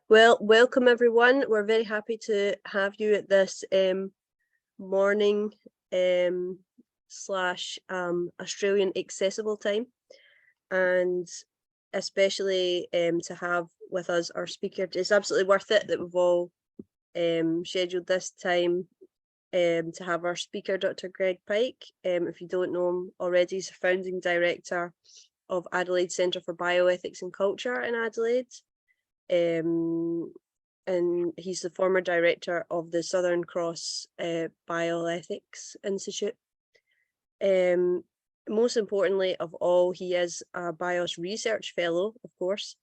Well, welcome everyone. We're very happy to have you at this morning slash Australian accessible time, and especially to have with us our speaker. It's absolutely worth it that we've all scheduled this time to have our speaker, Dr. Greg Pike. If you don't know him already, he's the founding director of Adelaide Centre for Bioethics and Culture in Adelaide. And he's the former director of the Southern Cross Bioethics Institute. Most importantly of all, he is a BIOS research fellow, of course,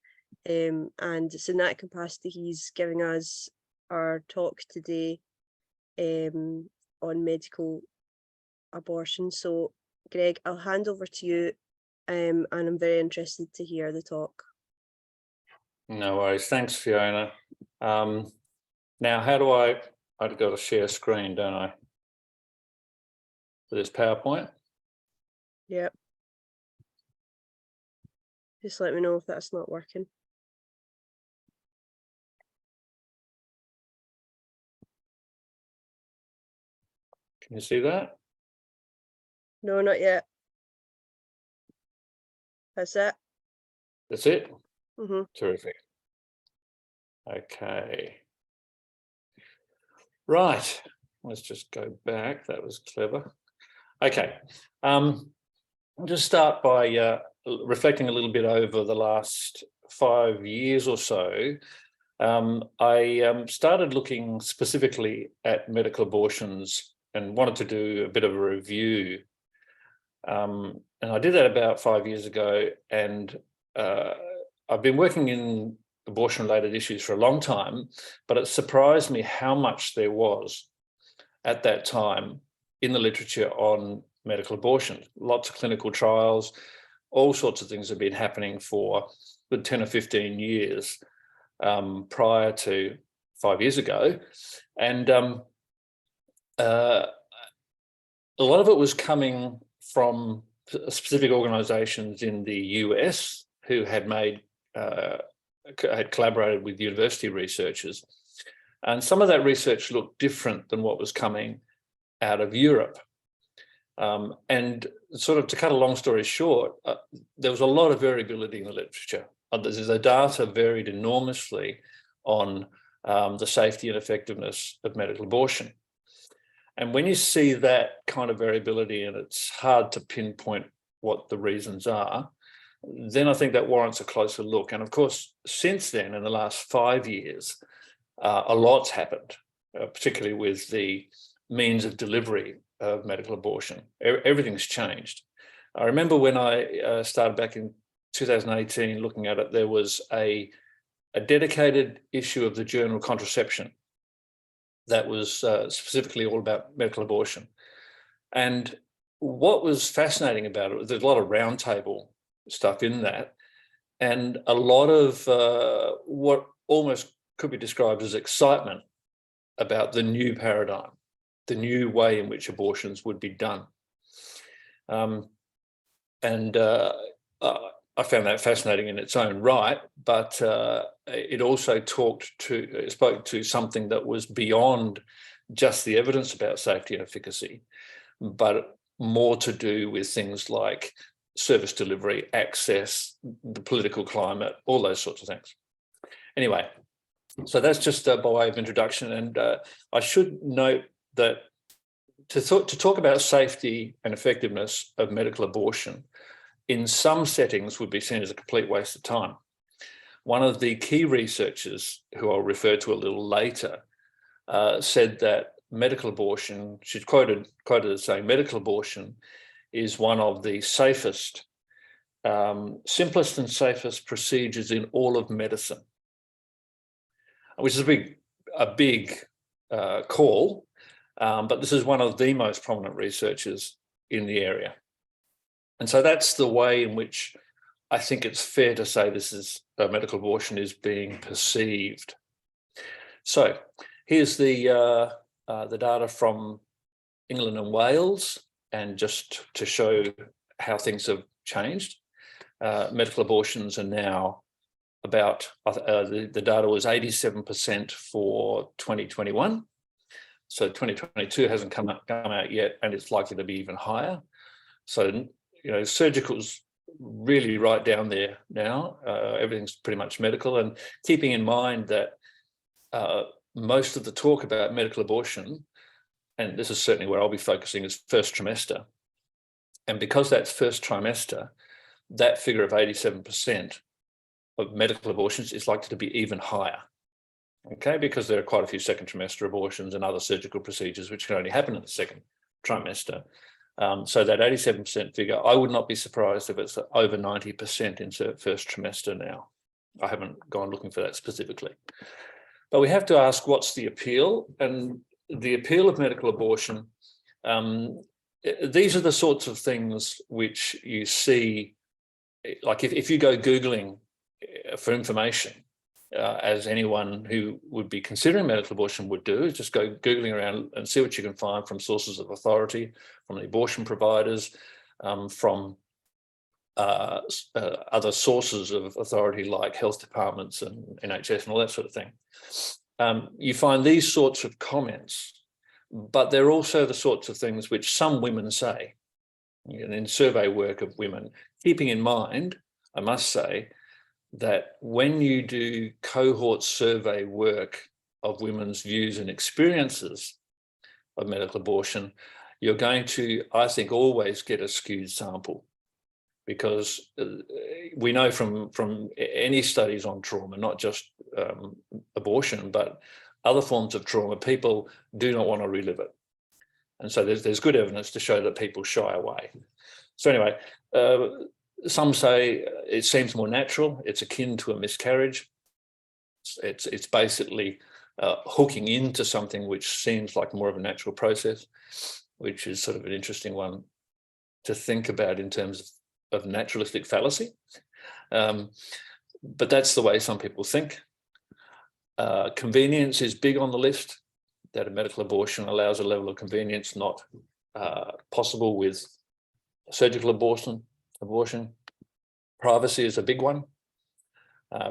and it's in that capacity he's giving us our talk today on medical abortion. So Greg, I'll hand over to you, and I'm very interested to hear the talk. No worries. Thanks, Fiona. Now, how do I've got to share screen, don't I? For this PowerPoint? Yep. Just let me know if that's not working. Can you see that? No, not yet. That's it. That's it? Mm-hmm. Terrific. Okay. Right. Let's just go back. That was clever. Okay. I'll just start by reflecting a little bit over the last 5 years or so. I started looking specifically at medical abortions and wanted to do a bit of a review. And I did that about 5 years ago, and I've been working in abortion-related issues for a long time, but it surprised me how much there was at that time in the literature on medical abortion. Lots of clinical trials, all sorts of things have been happening for 10 or 15 years prior to 5 years ago. And a lot of it was coming from specific organizations in the US who had collaborated with university researchers. And some of that research looked different than what was coming out of Europe. And sort of to cut a long story short, there was a lot of variability in the literature. The data varied enormously on the safety and effectiveness of medical abortion. And when you see that kind of variability and it's hard to pinpoint what the reasons are, then I think that warrants a closer look. And of course, since then, in the last 5 years, a lot's happened, particularly with the means of delivery of medical abortion. Everything's changed. I remember when I started back in 2018 looking at it, there was a dedicated issue of the journal Contraception that was specifically all about medical abortion. And what was fascinating about it, there's a lot of roundtable stuff in that, and a lot of what almost could be described as excitement about the new paradigm, the new way in which abortions would be done. I found that fascinating in its own right, but it also spoke to something that was beyond just the evidence about safety and efficacy, but more to do with things like service delivery, access, the political climate, all those sorts of things. Anyway, so that's just by way of introduction. And I should note that to talk about safety and effectiveness of medical abortion in some settings would be seen as a complete waste of time. One of the key researchers, who I'll refer to a little later, said that medical abortion, she's quoted as saying, medical abortion is one of the safest, simplest and safest procedures in all of medicine, which is a big call, but this is one of the most prominent researchers in the area. And so that's the way in which I think it's fair to say this is medical abortion is being perceived. So here's the data from England and Wales, and just to show how things have changed. Medical abortions are now about the data was 87% for 2021. So 2022 hasn't come out yet, and it's likely to be even higher. So, surgical's really right down there now. Everything's pretty much medical, and keeping in mind that most of the talk about medical abortion, and this is certainly where I'll be focusing, is first trimester. And because that's first trimester, that figure of 87% of medical abortions is likely to be even higher. Okay, because there are quite a few second trimester abortions and other surgical procedures which can only happen in the second trimester. So that 87% figure, I would not be surprised if it's over 90% in first trimester now. I haven't gone looking for that specifically. But we have to ask, what's the appeal? And the appeal of medical abortion, these are the sorts of things which you see, like if you go Googling for information, as anyone who would be considering medical abortion would do, is just go Googling around and see what you can find from sources of authority, from the abortion providers, from other sources of authority like health departments and NHS and all that sort of thing. You find these sorts of comments, but they're also the sorts of things which some women say. And in survey work of women, keeping in mind, I must say, that when you do cohort survey work of women's views and experiences of medical abortion, you're going to, I think, always get a skewed sample, because we know from any studies on trauma, not just abortion, but other forms of trauma, people do not want to relive it. And so there's good evidence to show that people shy away. So anyway, some say it seems more natural. It's akin to a miscarriage. It's basically hooking into something which seems like more of a natural process, which is sort of an interesting one to think about in terms of naturalistic fallacy. But that's the way some people think. Convenience is big on the list, that a medical abortion allows a level of convenience not possible with surgical abortion. Privacy is a big one.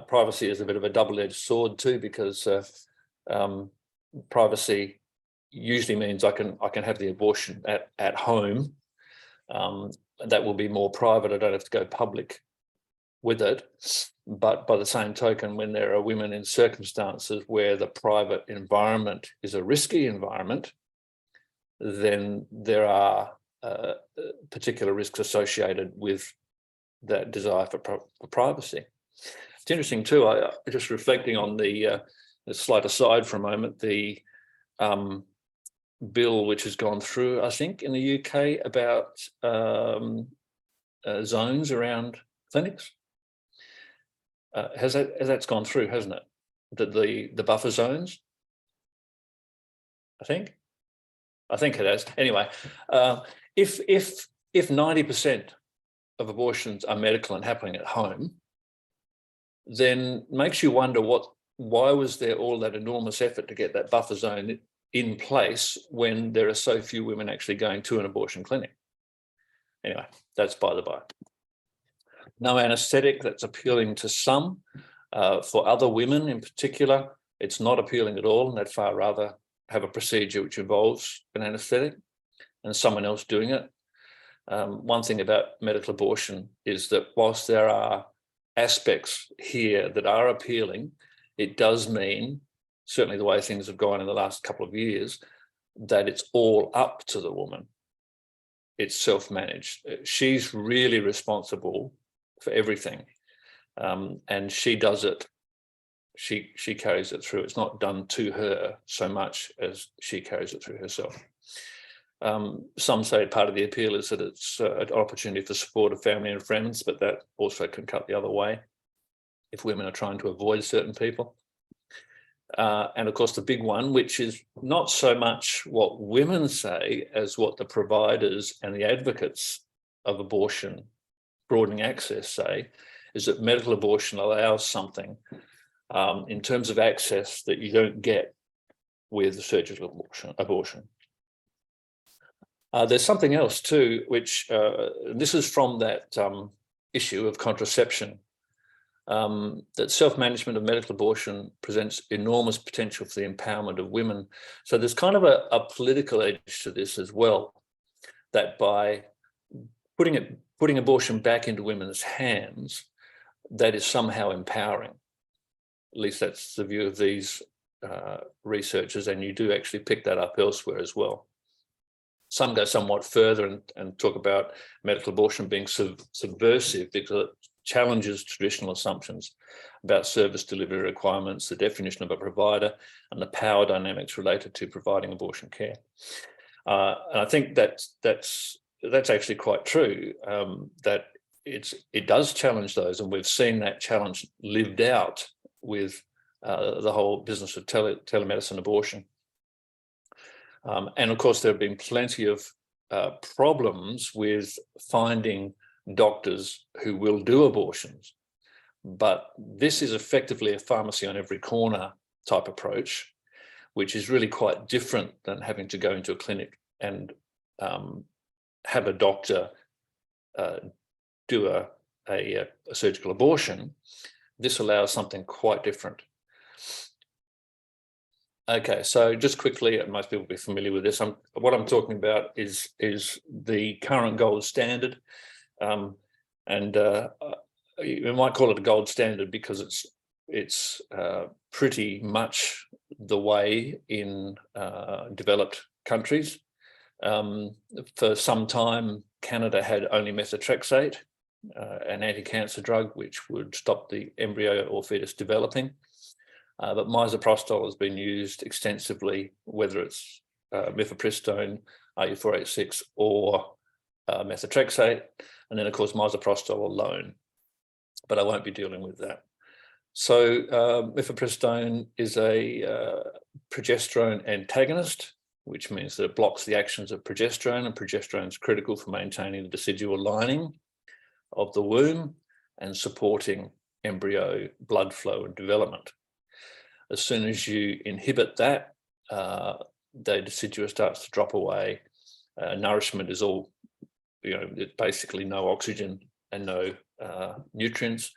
Privacy is a bit of a double-edged sword too, because privacy usually means I can have the abortion at home. That will be more private. I don't have to go public with it. But by the same token, when there are women in circumstances where the private environment is a risky environment, then there are particular risks associated with that desire for privacy. It's interesting too, I just reflecting on the slight aside for a moment, the bill which has gone through, I think, in the UK about zones around clinics. That's gone through, hasn't it? The buffer zones, I think it has. Anyway, if 90% of abortions are medical and happening at home, then makes you wonder why was there all that enormous effort to get that buffer zone in place when there are so few women actually going to an abortion clinic? Anyway, that's by the by. No anaesthetic, that's appealing to some. For other women in particular, it's not appealing at all, and they'd far rather have a procedure which involves an anaesthetic and someone else doing it. One thing about medical abortion is that whilst there are aspects here that are appealing, it does mean, certainly the way things have gone in the last couple of years, that it's all up to the woman. It's self-managed. She's really responsible for everything, and she does it. She carries it through. It's not done to her so much as she carries it through herself. Some say part of the appeal is that it's an opportunity for support of family and friends, but that also can cut the other way if women are trying to avoid certain people. And of course, the big one, which is not so much what women say as what the providers and the advocates of abortion broadening access say, is that medical abortion allows something in terms of access that you don't get with surgical abortion. There's something else too, which this is from that issue of contraception that self-management of medical abortion presents enormous potential for the empowerment of women. So there's kind of a political edge to this as well, that by putting abortion back into women's hands, that is somehow empowering. At least that's the view of these researchers, and you do actually pick that up elsewhere as well. Some go somewhat further and talk about medical abortion being subversive because it challenges traditional assumptions about service delivery requirements, the definition of a provider, and the power dynamics related to providing abortion care. And I think that's actually quite true, that it does challenge those, and we've seen that challenge lived out with the whole business of telemedicine abortion. And of course, there have been plenty of problems with finding doctors who will do abortions. But this is effectively a pharmacy on every corner type approach, which is really quite different than having to go into a clinic and have a doctor do a surgical abortion. This allows something quite different. Okay, so just quickly, most people will be familiar with this. What I'm talking about is the current gold standard, and you might call it a gold standard because it's pretty much the way in developed countries. For some time, Canada had only methotrexate, an anti-cancer drug which would stop the embryo or fetus developing. But misoprostol has been used extensively, whether it's mifepristone, RU486, or methotrexate, and then of course misoprostol alone. But I won't be dealing with that. So mifepristone is a progesterone antagonist, which means that it blocks the actions of progesterone, and progesterone is critical for maintaining the decidual lining of the womb and supporting embryo blood flow and development. As soon as you inhibit that, the decidua starts to drop away. Nourishment is all, basically no oxygen and no nutrients.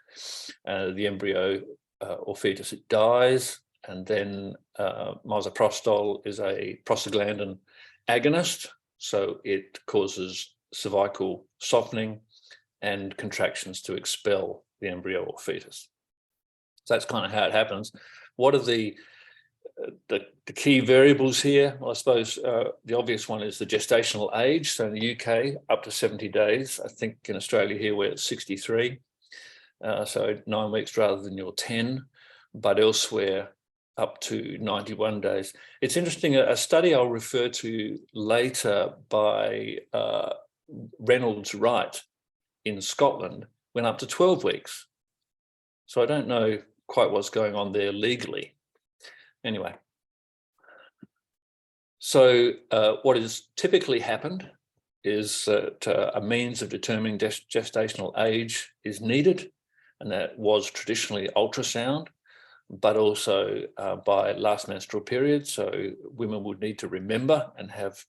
The embryo or fetus, it dies, and then misoprostol is a prostaglandin agonist, so it causes cervical softening and contractions to expel the embryo or fetus. So that's kind of how it happens. What are the key variables here? Well, I suppose the obvious one is the gestational age. So in the UK, up to 70 days. I think in Australia here we're at 63. So 9 weeks rather than your 10, but elsewhere up to 91 days. It's interesting, a study I'll refer to later by Reynolds Wright in Scotland went up to 12 weeks. So I don't know quite what's going on there legally. Anyway, so what has typically happened is that a means of determining gestational age is needed, and that was traditionally ultrasound, but also by last menstrual period. So women would need to remember and have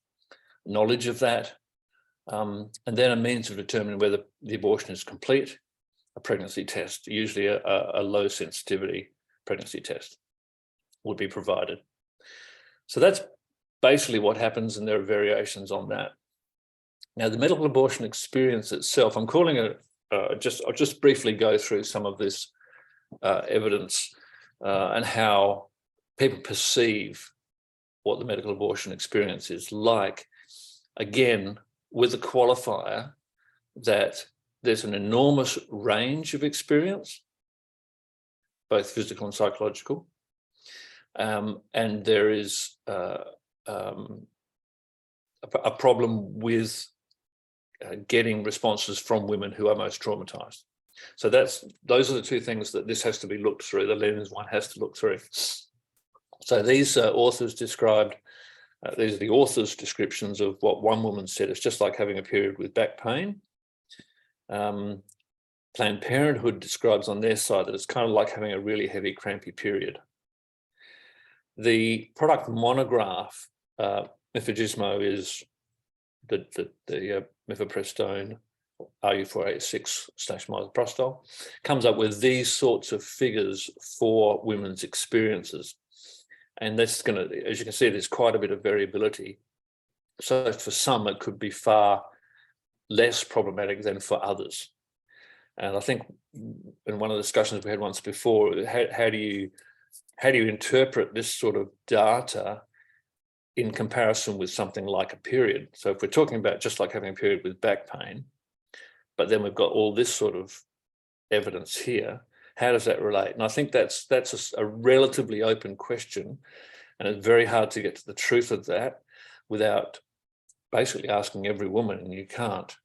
knowledge of that. And then a means of determining whether the abortion is complete, a pregnancy test, usually a low sensitivity pregnancy test would be provided. So that's basically what happens, and there are variations on that. Now, the medical abortion experience itself, I'm calling it, I'll just briefly go through some of this evidence and how people perceive what the medical abortion experience is like. Again, with a qualifier that there's an enormous range of experience, both physical and psychological, and there is a problem with getting responses from women who are most traumatized. So those are the two things that this has to be looked through, the lens one has to look through. So these authors described, these are the authors' descriptions of what one woman said. It's just like having a period with back pain. Planned Parenthood describes on their side that it's kind of like having a really heavy, crampy period. The product monograph, Mifegismo, is the mifepristone RU486/misoprostol, comes up with these sorts of figures for women's experiences. And that's going to, as you can see, there's quite a bit of variability. So for some, it could be far less problematic than for others. And I think in one of the discussions we had once before, how do you interpret this sort of data in comparison with something like a period? So if we're talking about just like having a period with back pain, but then we've got all this sort of evidence here, how does that relate? And I think that's a relatively open question, and it's very hard to get to the truth of that without basically asking every woman, and you can't.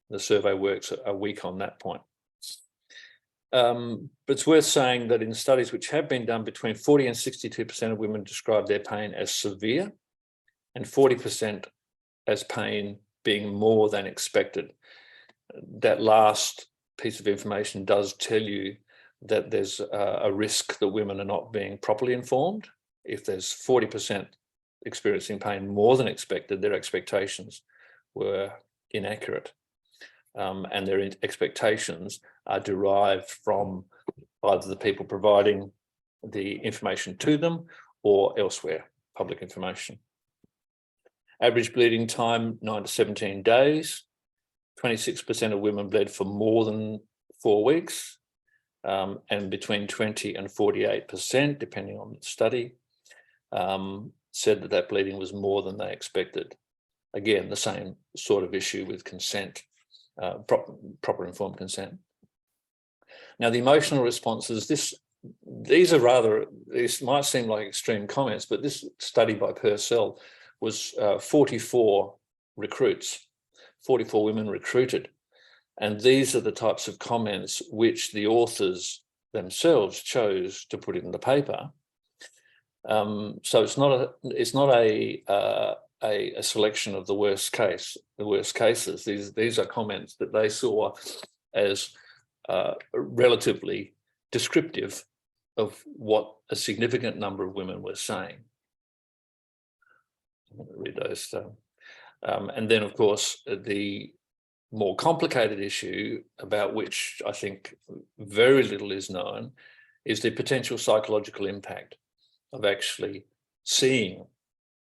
The survey works are weak on that point. But it's worth saying that in studies which have been done, between 40 and 62% of women describe their pain as severe, and 40% as pain being more than expected. That last piece of information does tell you that there's a risk that women are not being properly informed. If there's 40% experiencing pain more than expected, their expectations were inaccurate. And their expectations are derived from either the people providing the information to them or elsewhere, public information. Average bleeding time, 9 to 17 days. 26% of women bled for more than 4 weeks, and between 20 and 48%, depending on the study, said that bleeding was more than they expected. Again, the same sort of issue with consent, proper informed consent. Now, the emotional responses, these might seem like extreme comments, but this study by Purcell was 44 recruits, 44 women recruited. And these are the types of comments which the authors themselves chose to put in the paper. So it's not a selection of the worst cases. These are comments that they saw as relatively descriptive of what a significant number of women were saying. I'm going to read those. And then, of course, the more complicated issue, about which I think very little is known, is the potential psychological impact of actually seeing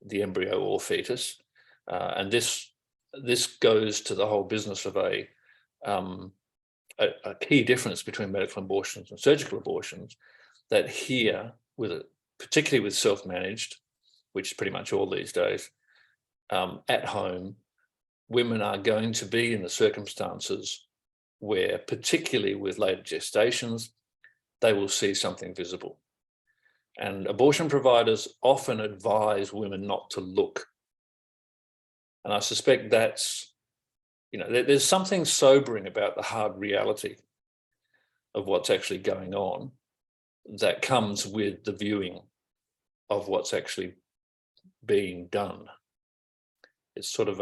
the embryo or fetus. And this goes to the whole business of a key difference between medical abortions and surgical abortions, that here, particularly with self-managed, which is pretty much all these days, at home, women are going to be in the circumstances where, particularly with later gestations, they will see something visible. And abortion providers often advise women not to look. And I suspect that's, there's something sobering about the hard reality of what's actually going on that comes with the viewing of what's actually being done. It's sort of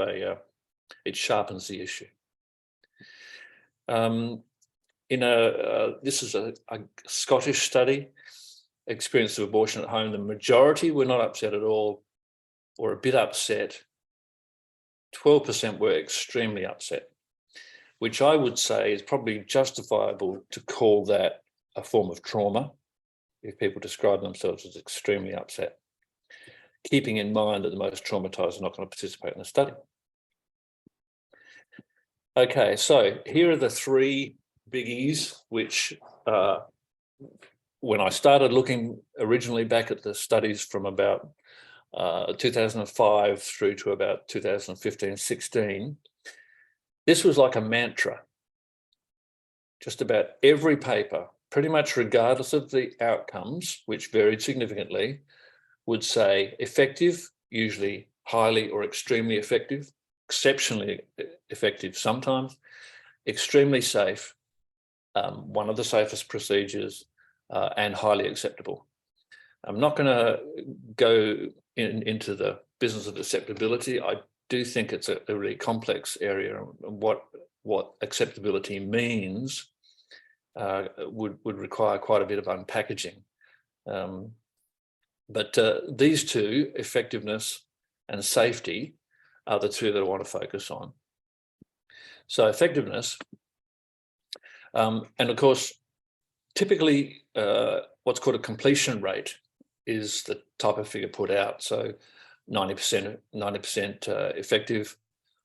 it sharpens the issue. This is a Scottish study, experience of abortion at home. The majority were not upset at all, or a bit upset. 12% were extremely upset, which I would say is probably justifiable to call that a form of trauma if people describe themselves as extremely upset, keeping in mind that the most traumatized are not going to participate in the study. Okay, so here are the three biggies, which when I started looking originally back at the studies from about 2005 through to about 2015-16, this was like a mantra. Just about every paper, pretty much regardless of the outcomes, which varied significantly, would say effective, usually highly or extremely effective, exceptionally effective sometimes, extremely safe, one of the safest procedures, and highly acceptable. I'm not going to go into the business of acceptability. I do think it's a really complex area. What acceptability means would require quite a bit of unpackaging. But these two, effectiveness and safety, are the two that I want to focus on. So effectiveness, and of course, typically what's called a completion rate is the type of figure put out. So 90% effective,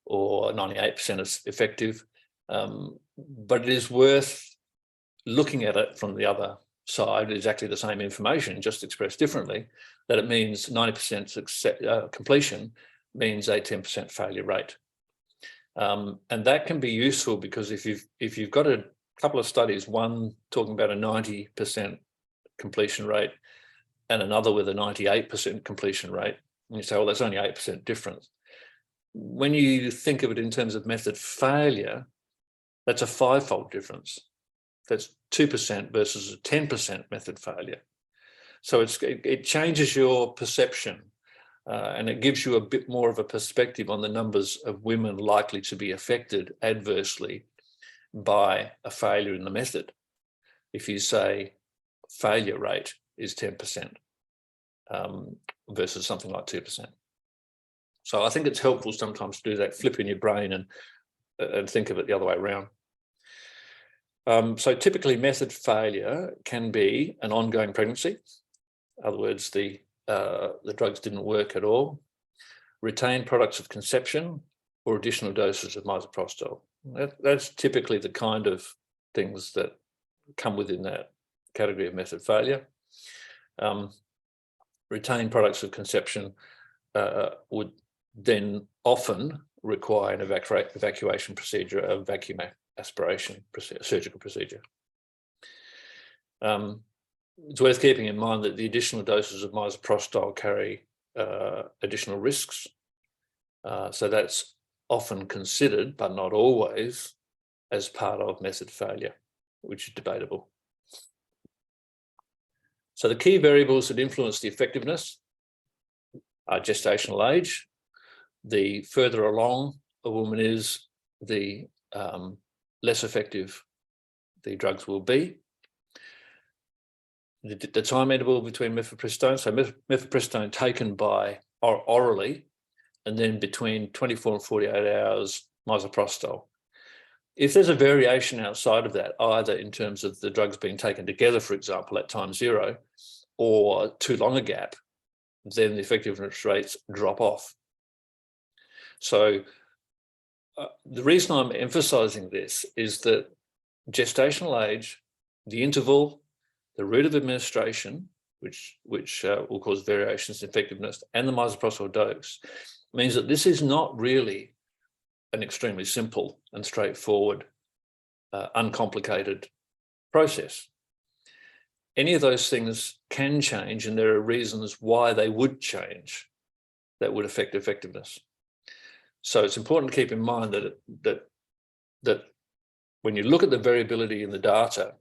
or 98% is effective. But it is worth looking at it from the other side, exactly the same information, just expressed differently, that it means 90% completion means a 10% failure rate. And that can be useful because if you've got a couple of studies, one talking about a 90% completion rate and another with a 98% completion rate, and you say, well, that's only 8% difference. When you think of it in terms of method failure, that's a 5-fold difference. That's 2% versus a 10% method failure. So it changes your perception, and it gives you a bit more of a perspective on the numbers of women likely to be affected adversely by a failure in the method. If you say failure rate is 10% versus something like 2%. So I think it's helpful sometimes to do that, flip in your brain and think of it the other way around. So typically method failure can be an ongoing pregnancy. In other words, the drugs didn't work at all, retained products of conception, or additional doses of misoprostol. That's typically the kind of things that come within that category of method failure. Retained products of conception would then often require an evacuation procedure, a vacuum aspiration surgical procedure. It's worth keeping in mind that the additional doses of misoprostol carry additional risks. So that's often considered, but not always, as part of method failure, which is debatable. So the key variables that influence the effectiveness are gestational age. The further along a woman is, the less effective the drugs will be. The time interval between mifepristone, so mifepristone taken by orally, and then between 24 and 48 hours misoprostol. If there's a variation outside of that, either in terms of the drugs being taken together, for example, at time 0, or too long a gap, then the effectiveness rates drop off. So the reason I'm emphasizing this is that gestational age, the interval, the route of administration, which will cause variations in effectiveness, and the misoprostol dose, means that this is not really an extremely simple and straightforward, uncomplicated process. Any of those things can change, and there are reasons why they would change that would affect effectiveness. So it's important to keep in mind that when you look at the variability in the data,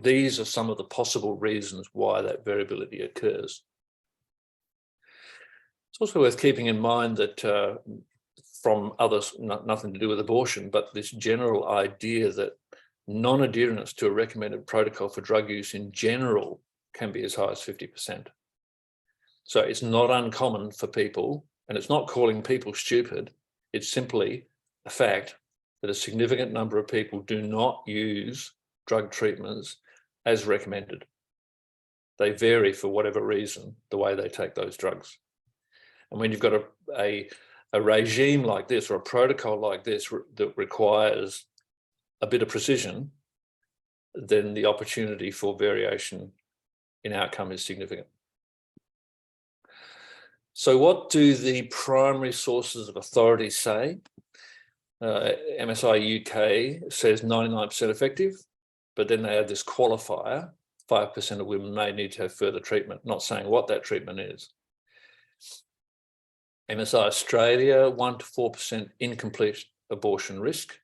these are some of the possible reasons why that variability occurs. It's also worth keeping in mind that from others, nothing to do with abortion, but this general idea that non-adherence to a recommended protocol for drug use in general can be as high as 50%. So it's not uncommon for people, and it's not calling people stupid, it's simply a fact that a significant number of people do not use drug treatments as recommended. They vary for whatever reason, the way they take those drugs. And when you've got a regime like this, or a protocol like this that requires a bit of precision, then the opportunity for variation in outcome is significant. So what do the primary sources of authority say? MSI UK says 99% effective, but then they add this qualifier, 5% of women may need to have further treatment, not saying what that treatment is. MSI Australia, 1 to 4% incomplete abortion risk.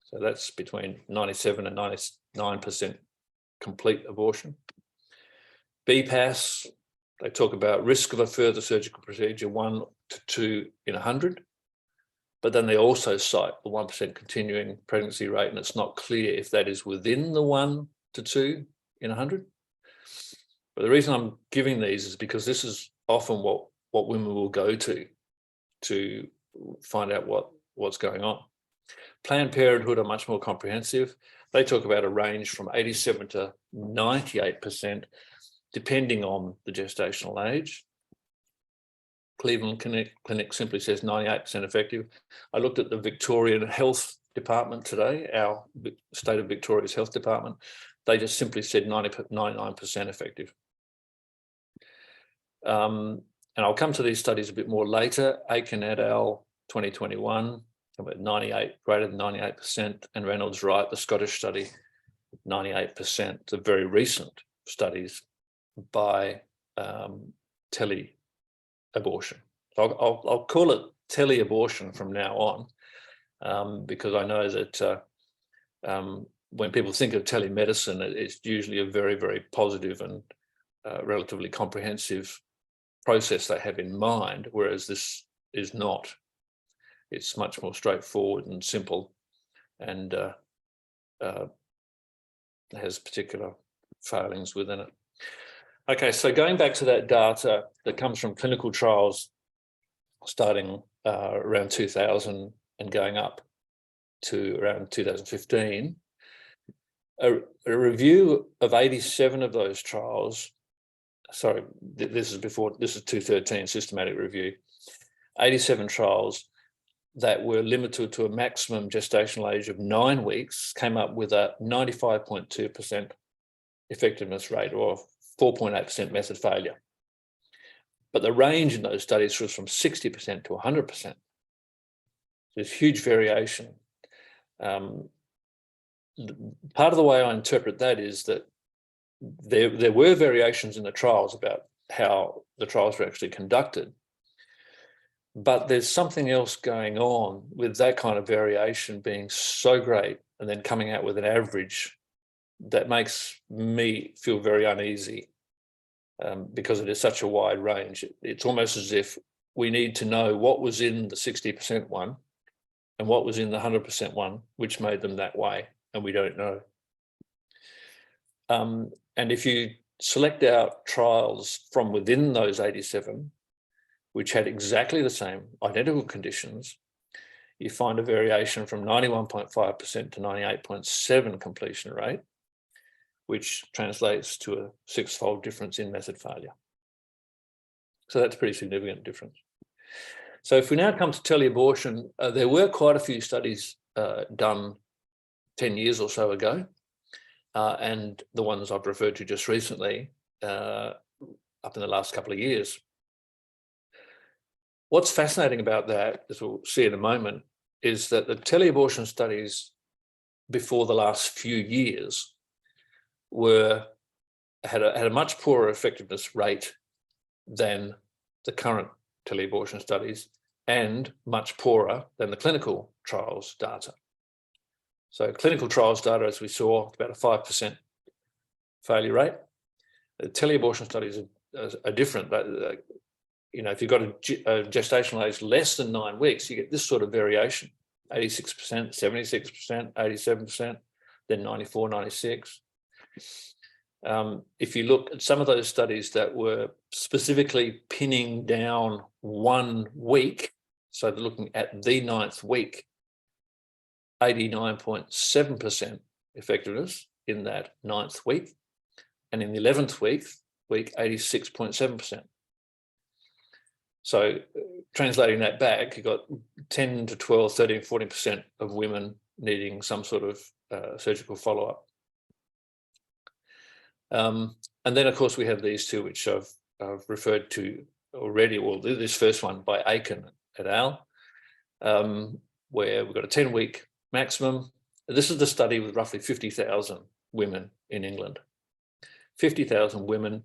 So that's between 97 and 99% complete abortion. BPAS, they talk about risk of a further surgical procedure, 1 to 2 in 100. But then they also cite the 1% continuing pregnancy rate, and it's not clear if that is within the 1 to 2 in 100. But the reason I'm giving these is because this is often what women will go to find out what's going on. Planned Parenthood are much more comprehensive. They talk about a range from 87 to 98%, depending on the gestational age. Cleveland Clinic simply says 98% effective. I looked at the Victorian Health Department today, our state of Victoria's health department. They just simply said 99% effective. And I'll come to these studies a bit more later. Aiken et al. 2021, about 98, greater than 98%, and Reynolds Wright, the Scottish study, 98%. The very recent studies by tele-abortion. I'll call it tele-abortion from now on, because I know that when people think of telemedicine, it's usually a very, very positive and relatively comprehensive process they have in mind, whereas this is not. It's much more straightforward and simple, and has particular failings within it. Okay, so going back to that data that comes from clinical trials starting around 2000 and going up to around 2015, a review of 87 of those trials, sorry, this is 2013 systematic review, 87 trials that were limited to a maximum gestational age of 9 weeks came up with a 95.2% effectiveness rate, or 4.8% method failure. But the range in those studies was from 60% to 100%. There's huge variation. Part of the way I interpret that is that there were variations in the trials about how the trials were actually conducted. But there's something else going on with that kind of variation being so great and then coming out with an average that makes me feel very uneasy, because it is such a wide range. It's almost as if we need to know what was in the 60% one and what was in the 100% one, which made them that way, and we don't know. And if you select out trials from within those 87, which had exactly the same identical conditions, you find a variation from 91.5% to 98.7% completion rate, which translates to a 6-fold difference in method failure. So that's a pretty significant difference. So if we now come to teleabortion, there were quite a few studies done 10 years or so ago, and the ones I've referred to just recently, up in the last couple of years. What's fascinating about that, as we'll see in a moment, is that the teleabortion studies before the last few years had a much poorer effectiveness rate than the current teleabortion studies, and much poorer than the clinical trials data. So clinical trials data, as we saw, about a 5% failure rate. The teleabortion studies are different. If you've got a gestational age less than 9 weeks, you get this sort of variation, 86%, 76%, 87%, then 94, 96. If you look at some of those studies that were specifically pinning down 1 week, so they're looking at the 9th week, 89.7% effectiveness in that 9th week, and in the 11th week, 86.7%. So translating that back, you've got 10 to 12, 13, 14% of women needing some sort of surgical follow-up. And then, of course, we have these two, which I've referred to already. Well, this first one by Aiken et al., where we've got a 10-week maximum. This is the study with roughly 50,000 women in England. 50,000 women,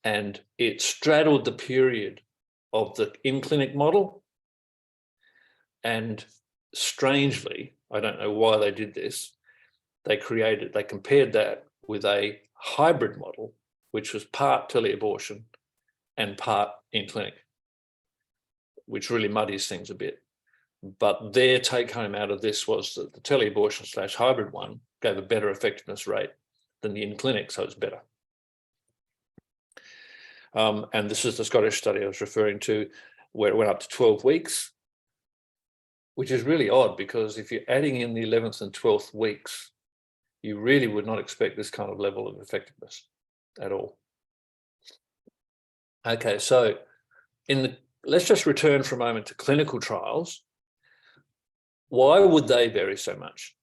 and it straddled the period of the in-clinic model, and strangely, I don't know why they did this, they compared that with a hybrid model, which was part teleabortion and part in-clinic, which really muddies things a bit. But their take-home out of this was that the teleabortion / hybrid one gave a better effectiveness rate than the in-clinic, so it's better. And this is the Scottish study I was referring to, where it went up to 12 weeks which is really odd, because if you're adding in the 11th and 12th weeks, you really would not expect this kind of level of effectiveness at all. Okay, so let's just return for a moment to clinical trials. Why would they vary so much?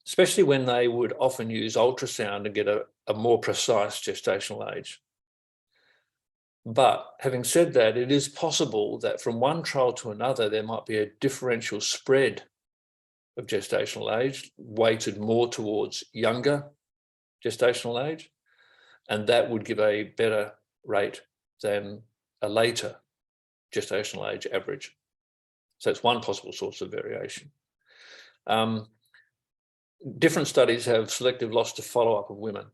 Especially when they would often use ultrasound to get a more precise gestational age. But having said that, it is possible that from one trial to another, there might be a differential spread of gestational age, weighted more towards younger gestational age, and that would give a better rate than a later gestational age average. So it's one possible source of variation. Different studies have selective loss to follow-up of women.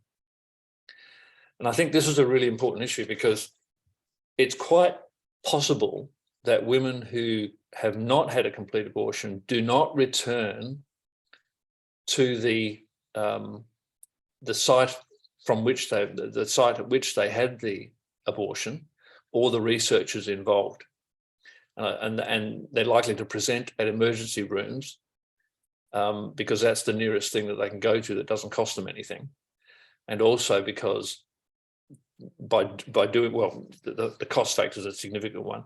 And I think this is a really important issue, because it's quite possible that women who have not had a complete abortion do not return to the site from which the site at which they had the abortion, or the researchers involved, and they're likely to present at emergency rooms because that's the nearest thing that they can go to that doesn't cost them anything, and also because by doing well, the cost factor is a significant one.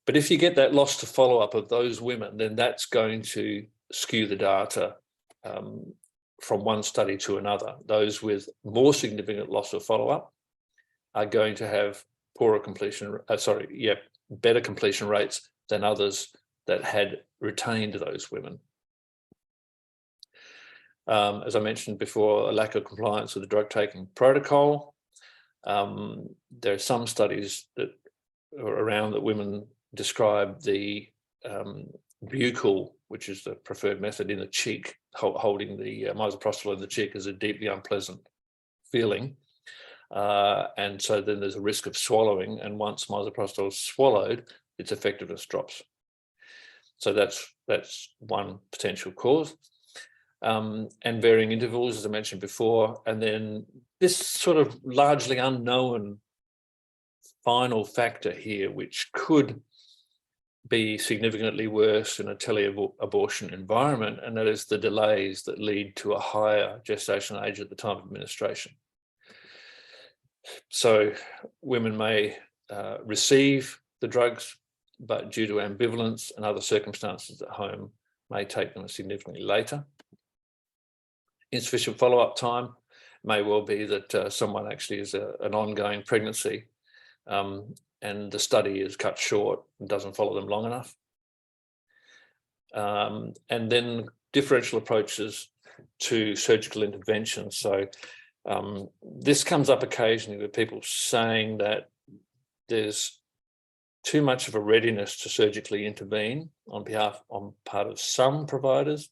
But if you get that loss to follow up of those women, then that's going to skew the data from one study to another. Those with more significant loss of follow up are going to have poorer completion, better completion rates than others that had retained those women. As I mentioned before, a lack of compliance with the drug taking protocol. There are some studies that are around that women describe the buccal, which is the preferred method, in the cheek, holding the misoprostol in the cheek, as a deeply unpleasant feeling. And so then there's a risk of swallowing, and once misoprostol is swallowed, its effectiveness drops. So that's one potential cause. And varying intervals, as I mentioned before, and then this sort of largely unknown final factor here, which could be significantly worse in a tele-abortion environment, and that is the delays that lead to a higher gestational age at the time of administration. So women may receive the drugs, but due to ambivalence and other circumstances at home, may take them significantly later. Insufficient follow-up time may well be that someone actually is an ongoing pregnancy, and the study is cut short and doesn't follow them long enough. And then differential approaches to surgical intervention. So this comes up occasionally with people saying that there's too much of a readiness to surgically intervene on part of some providers.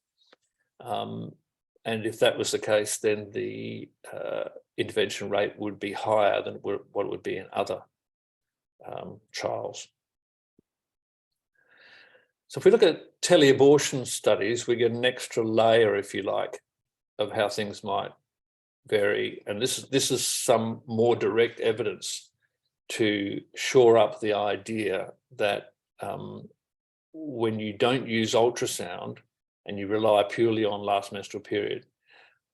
And if that was the case, then the intervention rate would be higher than what it would be in other trials. So if we look at tele-abortion studies, we get an extra layer, if you like, of how things might vary. And this is some more direct evidence to shore up the idea that when you don't use ultrasound and you rely purely on last menstrual period,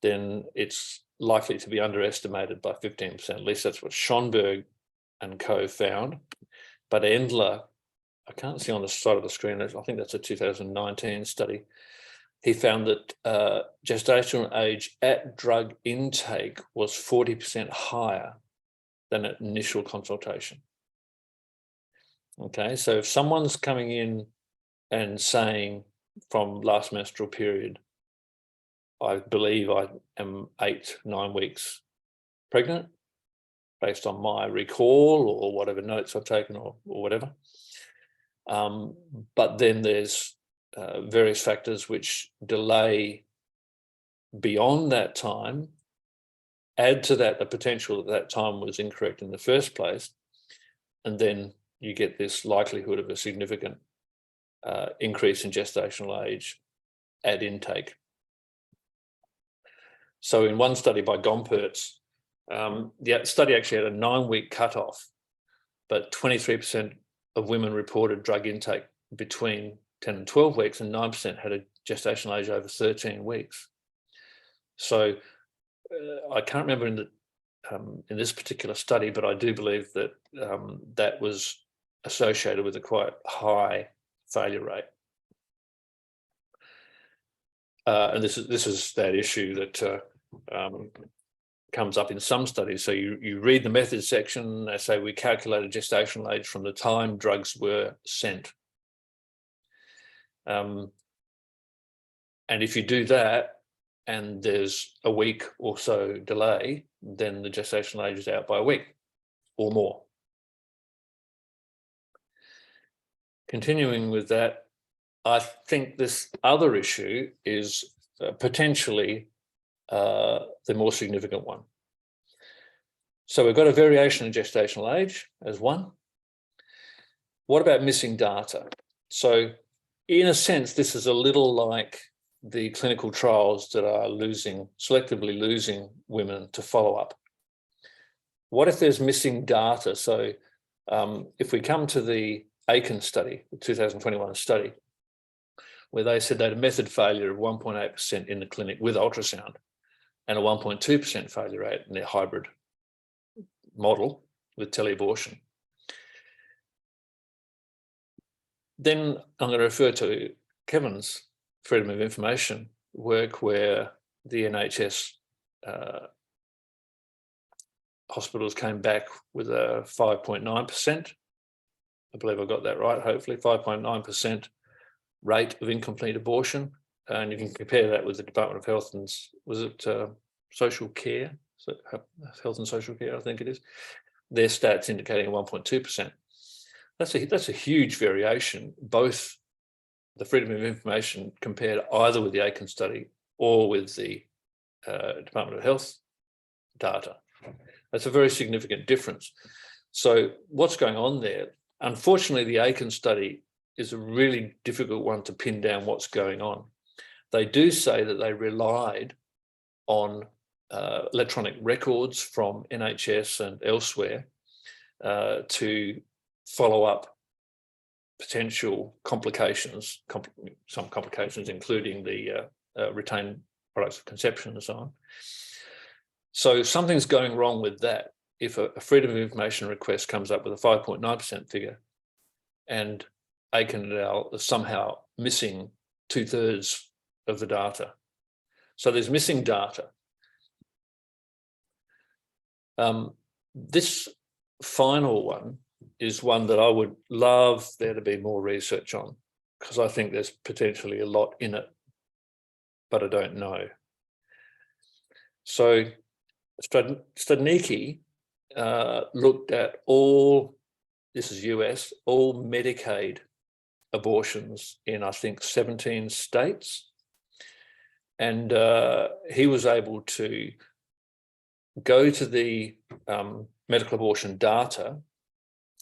then it's likely to be underestimated by 15%. At least that's what Schonberg and co found. But Endler, I can't see on the side of the screen, I think that's a 2019 study. He found that gestational age at drug intake was 40% higher than at initial consultation. Okay, so if someone's coming in and saying from last menstrual period, I believe I am 8-9 weeks pregnant, based on my recall or whatever notes I've taken or whatever. But then there's various factors which delay beyond that time, add to that the potential that time was incorrect in the first place, and then you get this likelihood of a significant increase in gestational age at intake. So in one study by Gompertz, the study actually had a 9-week cutoff, but 23% of women reported drug intake between 10 and 12 weeks, and 9% had a gestational age over 13 weeks. So I can't remember in this particular study, but I do believe that that was associated with a quite high failure rate. And this is that issue that comes up in some studies. So you read the methods section, they say we calculated gestational age from the time drugs were sent. And if you do that and there's a week or so delay, then the gestational age is out by a week or more. Continuing with that, I think this other issue is potentially the more significant one. So we've got a variation in gestational age as one. What about missing data? So in a sense, this is a little like the clinical trials that are selectively losing women to follow up. What if there's missing data? So if we come to the Aiken study, the 2021 study, where they said they had a method failure of 1.8% in the clinic with ultrasound and a 1.2% failure rate in their hybrid model with teleabortion. Then I'm going to refer to Kevin's freedom of information work, where the NHS hospitals came back with a 5.9%. I believe I got that right, hopefully, 5.9% rate of incomplete abortion. And you can compare that with the Department of Health and, was it Social Care? So, Health and Social Care, I think it is. Their stats indicating 1.2%. That's a huge variation, both the freedom of information compared either with the Aiken study or with the Department of Health data. That's a very significant difference. So what's going on there? Unfortunately, the Aiken study is a really difficult one to pin down what's going on. They do say that they relied on electronic records from NHS and elsewhere to follow up potential complications, some complications, including the retained products of conception and so on. So something's going wrong with that. If a freedom of information request comes up with a 5.9% figure and Aiken et al. Are somehow missing 2/3 of the data. So there's missing data. This final one is one that I would love there to be more research on, because I think there's potentially a lot in it, but I don't know. So Studnicki looked at all, this is US, all Medicaid abortions in, I think, 17 states. And he was able to go to the medical abortion data.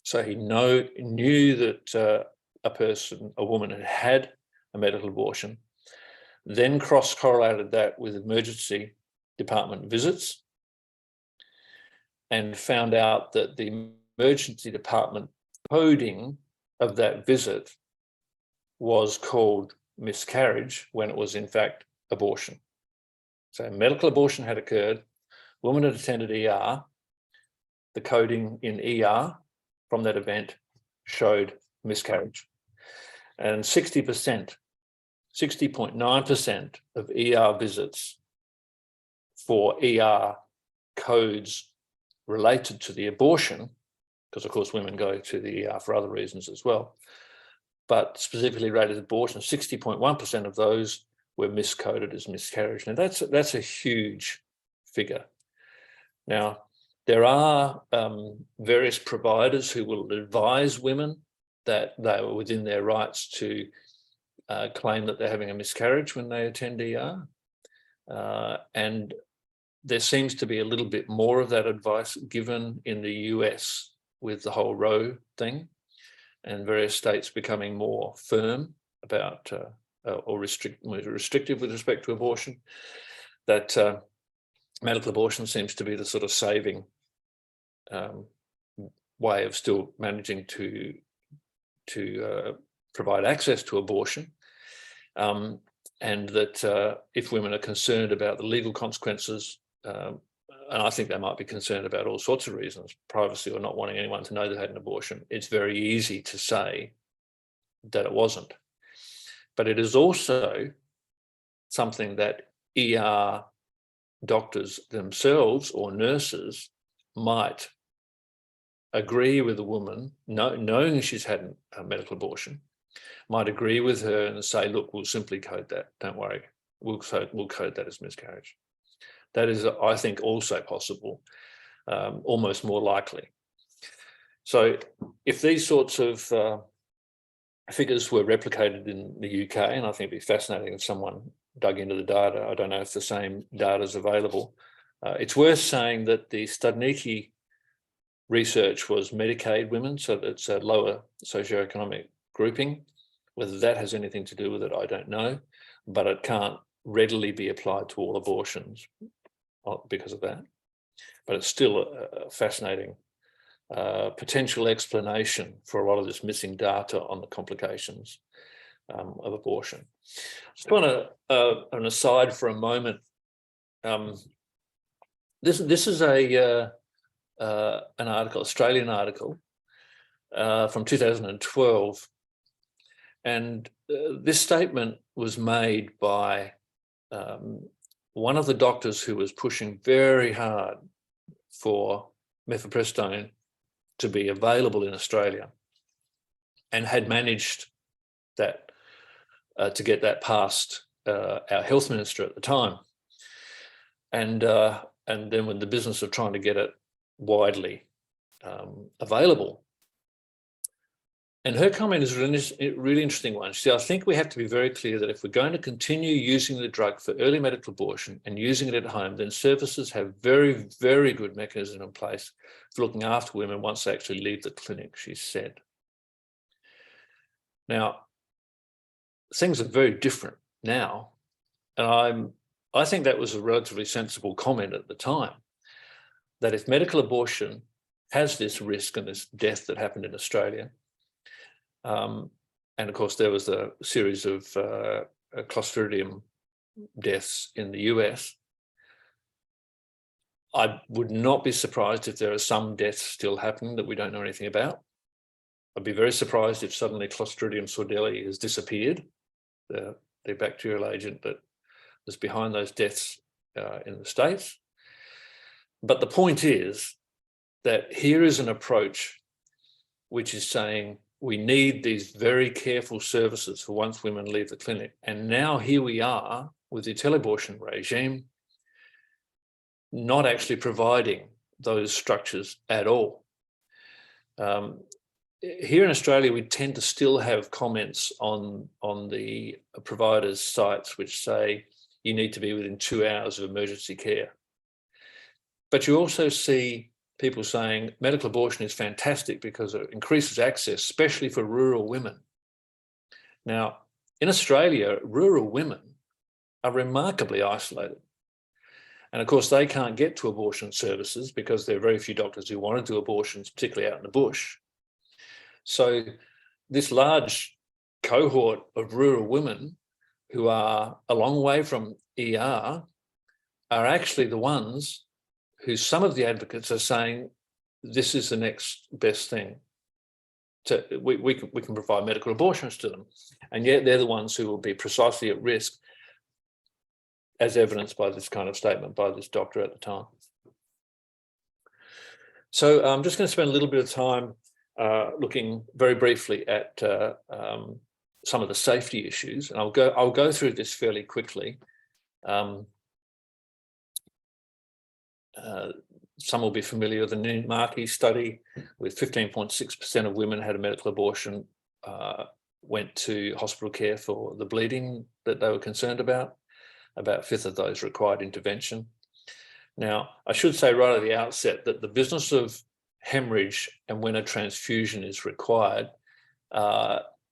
So he knew that a woman had a medical abortion, then cross-correlated that with emergency department visits, and found out that the emergency department coding of that visit was called miscarriage when it was in fact abortion. So medical abortion had occurred, woman had attended ER, the coding in ER from that event showed miscarriage. And 60.9% of ER visits for ER codes related to the abortion, because of course women go to the ER for other reasons as well, but specifically related to abortion, 60.1% of those were miscoded as miscarriage. Now that's a huge figure. Now, there are various providers who will advise women that they are within their rights to claim that they're having a miscarriage when they attend ER. And there seems to be a little bit more of that advice given in the US with the whole Roe thing, and various states becoming more firm about or restrictive with respect to abortion, that medical abortion seems to be the sort of saving way of still managing to provide access to abortion, and that if women are concerned about the legal consequences, and I think they might be concerned about all sorts of reasons, privacy or not wanting anyone to know they had an abortion, it's very easy to say that it wasn't. But it is also something that ER doctors themselves or nurses might agree with a woman, knowing she's had a medical abortion, might agree with her and say, look, we'll simply code that, don't worry, we'll code that as miscarriage. That is, I think, also possible, almost more likely. So if these sorts of figures were replicated in the UK, and I think it'd be fascinating if someone dug into the data. I don't know if the same data is available. It's worth saying that the Studnicki research was Medicaid women, so that's a lower socioeconomic grouping. Whether that has anything to do with it, I don't know, but it can't readily be applied to all abortions because of that. But it's still a fascinating potential explanation for a lot of this missing data on the complications of abortion. Just want to, an aside for a moment. This is an article, Australian article from 2012, and this statement was made by one of the doctors who was pushing very hard for mifepristone to be available in Australia, and had managed that to get that past our health minister at the time, and then with the business of trying to get it widely available. And her comment is a really interesting one. She said, I think we have to be very clear that if we're going to continue using the drug for early medical abortion and using it at home, then services have very, very good mechanism in place for looking after women once they actually leave the clinic, she said. Now, things are very different now. And I think that was a relatively sensible comment at the time, that if medical abortion has this risk and this death that happened in Australia, and of course there was a series of Clostridium deaths in the US, I would not be surprised if there are some deaths still happening that we don't know anything about. I'd be very surprised if suddenly Clostridium sordelli has disappeared, the bacterial agent that was behind those deaths in the States. But the point is that here is an approach which is saying we need these very careful services for once women leave the clinic. And now here we are with the teleabortion regime, not actually providing those structures at all. Here in Australia, we tend to still have comments on the providers' sites which say you need to be within 2 hours of emergency care. But you also see people saying medical abortion is fantastic because it increases access, especially for rural women. Now, in Australia, rural women are remarkably isolated. And of course, they can't get to abortion services because there are very few doctors who want to do abortions, particularly out in the bush. So this large cohort of rural women who are a long way from ER are actually the ones who some of the advocates are saying this is the next best thing. We can provide medical abortions to them. And yet they're the ones who will be precisely at risk, as evidenced by this kind of statement by this doctor at the time. So I'm just going to spend a little bit of time looking very briefly at some of the safety issues, and I'll go through this fairly quickly. Some will be familiar with the Markey study, with 15.6% of women had a medical abortion, went to hospital care for the bleeding that they were concerned about. About a fifth of those required intervention. Now, I should say right at the outset that the business of hemorrhage and when a transfusion is required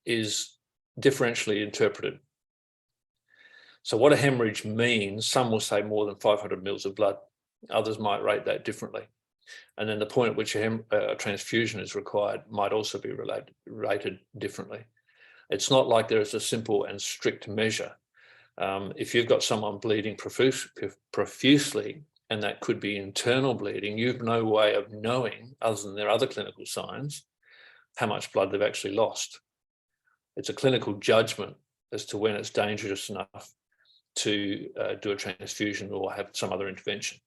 is differentially interpreted. So what a hemorrhage means, some will say more than 500 mils of blood. Others might rate that differently. And then the point at which a transfusion is required might also be rated differently. It's not like there is a simple and strict measure. If you've got someone bleeding profusely, and that could be internal bleeding, you've no way of knowing, other than their other clinical signs, how much blood they've actually lost. It's a clinical judgment as to when it's dangerous enough to do a transfusion or have some other intervention.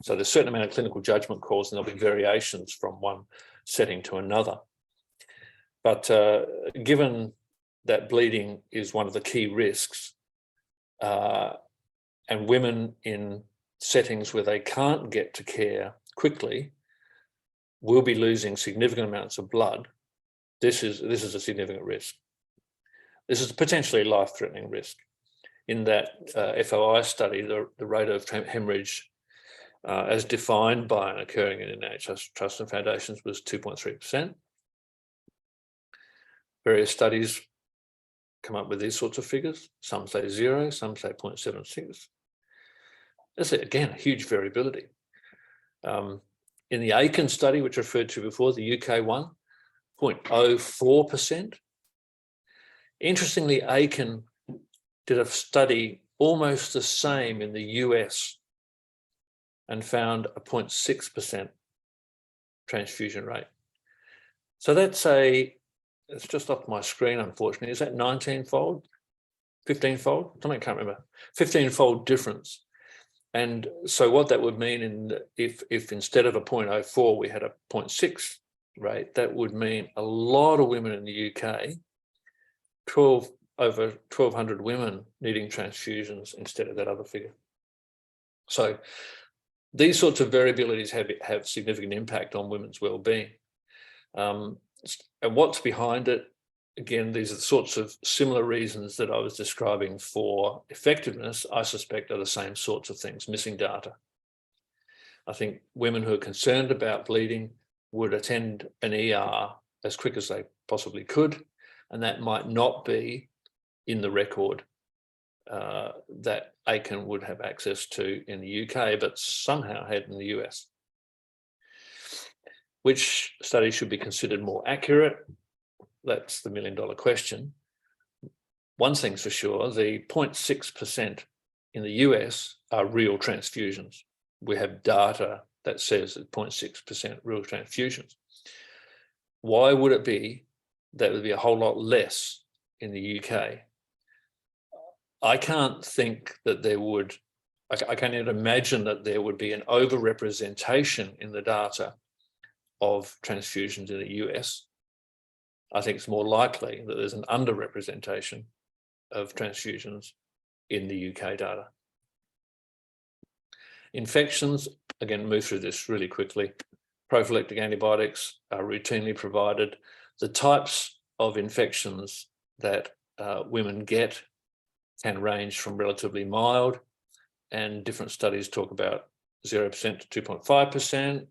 So there's a certain amount of clinical judgment calls, and there'll be variations from one setting to another. But given that bleeding is one of the key risks, and women in settings where they can't get to care quickly will be losing significant amounts of blood, this is a significant risk. This is a potentially life-threatening risk. In that FOI study, the rate of hemorrhage as defined by and occurring in NHS trusts and foundations was 2.3%. Various studies come up with these sorts of figures. Some say 0, some say 0.76. That's, again, a huge variability. In the Aiken study, which I referred to before, the UK one, 0.04%. Interestingly, Aiken did a study almost the same in the US and found a 0.6% transfusion rate. So that's it's just off my screen, unfortunately. Is that 19-fold, 15-fold? I can't remember. 15-fold difference. And so what that would mean, if instead of a 0.04, we had a 0.6 rate, that would mean a lot of women in the UK, over 1,200 women needing transfusions instead of that other figure. So these sorts of variabilities have significant impact on women's well-being. And what's behind it? Again, these are the sorts of similar reasons that I was describing for effectiveness, I suspect are the same sorts of things, missing data. I think women who are concerned about bleeding would attend an ER as quick as they possibly could, and that might not be in the record that Aiken would have access to in the UK, but somehow had in the US. Which study should be considered more accurate? That's the million-dollar question. One thing's for sure, the 0.6% in the US are real transfusions. We have data that says that 0.6% real transfusions. Why would it be that would be a whole lot less in the UK? I can't think that there would, I can't even imagine that there would be an overrepresentation in the data of transfusions in the US. I think it's more likely that there's an underrepresentation of transfusions in the UK data. Infections, again, move through this really quickly. Prophylactic antibiotics are routinely provided. The types of infections that women get can range from relatively mild, and different studies talk about 0% to 2.5%,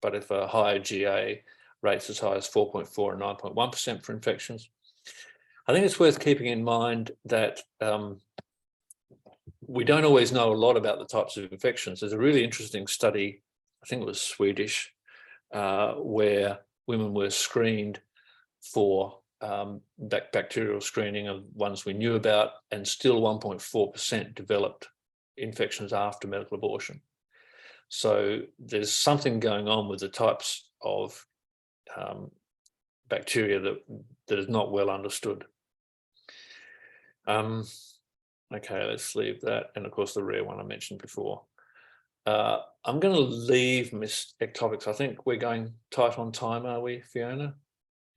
but if a higher GA rates as high as 4.4 and 9.1% for infections. I think it's worth keeping in mind that we don't always know a lot about the types of infections. There's a really interesting study, I think it was Swedish, where women were screened for bacterial screening of ones we knew about, and still 1.4% developed infections after medical abortion. So there's something going on with the types of bacteria that is not well understood. Okay, let's leave that. And of course, the rare one I mentioned before. I'm going to leave ectopics. I think we're going tight on time, are we, Fiona?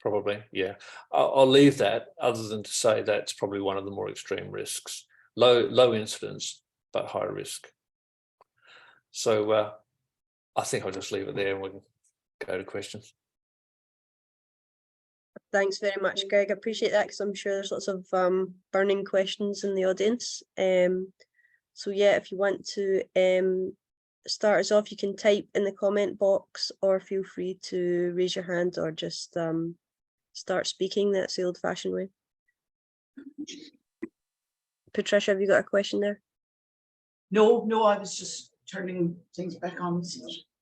Probably, yeah. I'll leave that, other than to say that's probably one of the more extreme risks. Low incidence, but high risk. So I think I'll just leave it there and we can go to questions. Thanks very much, Greg. I appreciate that, because I'm sure there's lots of burning questions in the audience. So yeah, if you want to start us off, you can type in the comment box, or feel free to raise your hand, or just start speaking. That's the old-fashioned way. Patricia, have you got a question there? No, I was just turning things back on.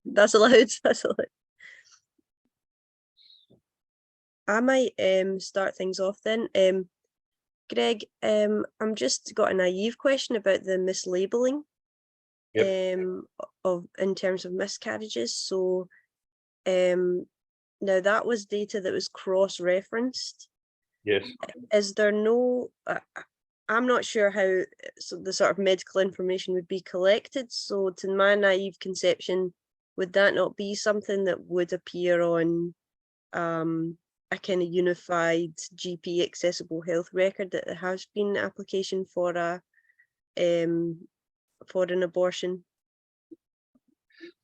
That's allowed. That's allowed. I might start things off then. Greg, I'm just got a naive question about the mislabeling of in terms of miscarriages. So now that was data that was cross-referenced. Yes. Is there no I'm not sure how the sort of medical information would be collected. So to my naive conception, would that not be something that would appear on a kind of unified GP accessible health record that there has been an application for an abortion?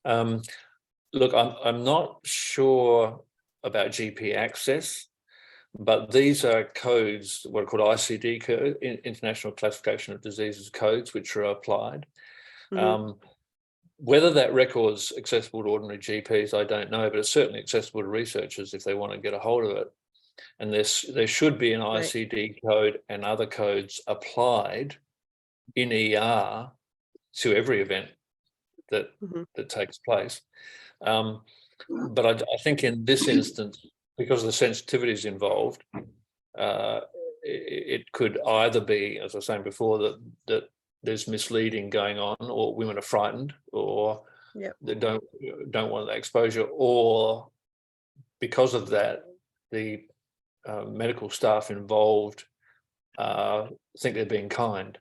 Look, I'm not sure about GP access, but these are codes, what are called ICD code, International Classification of Diseases codes, which are applied. Whether that record's accessible to ordinary GPs, I don't know, but it's certainly accessible to researchers if they want to get a hold of it. And there should be an ICD code and other codes applied in ER to every event that takes place. But I think in this instance, because the sensitivities involved, it could either be, as I was saying before, that there's misleading going on, or women are frightened, or they don't want that exposure, or because of that, the medical staff involved think they're being kind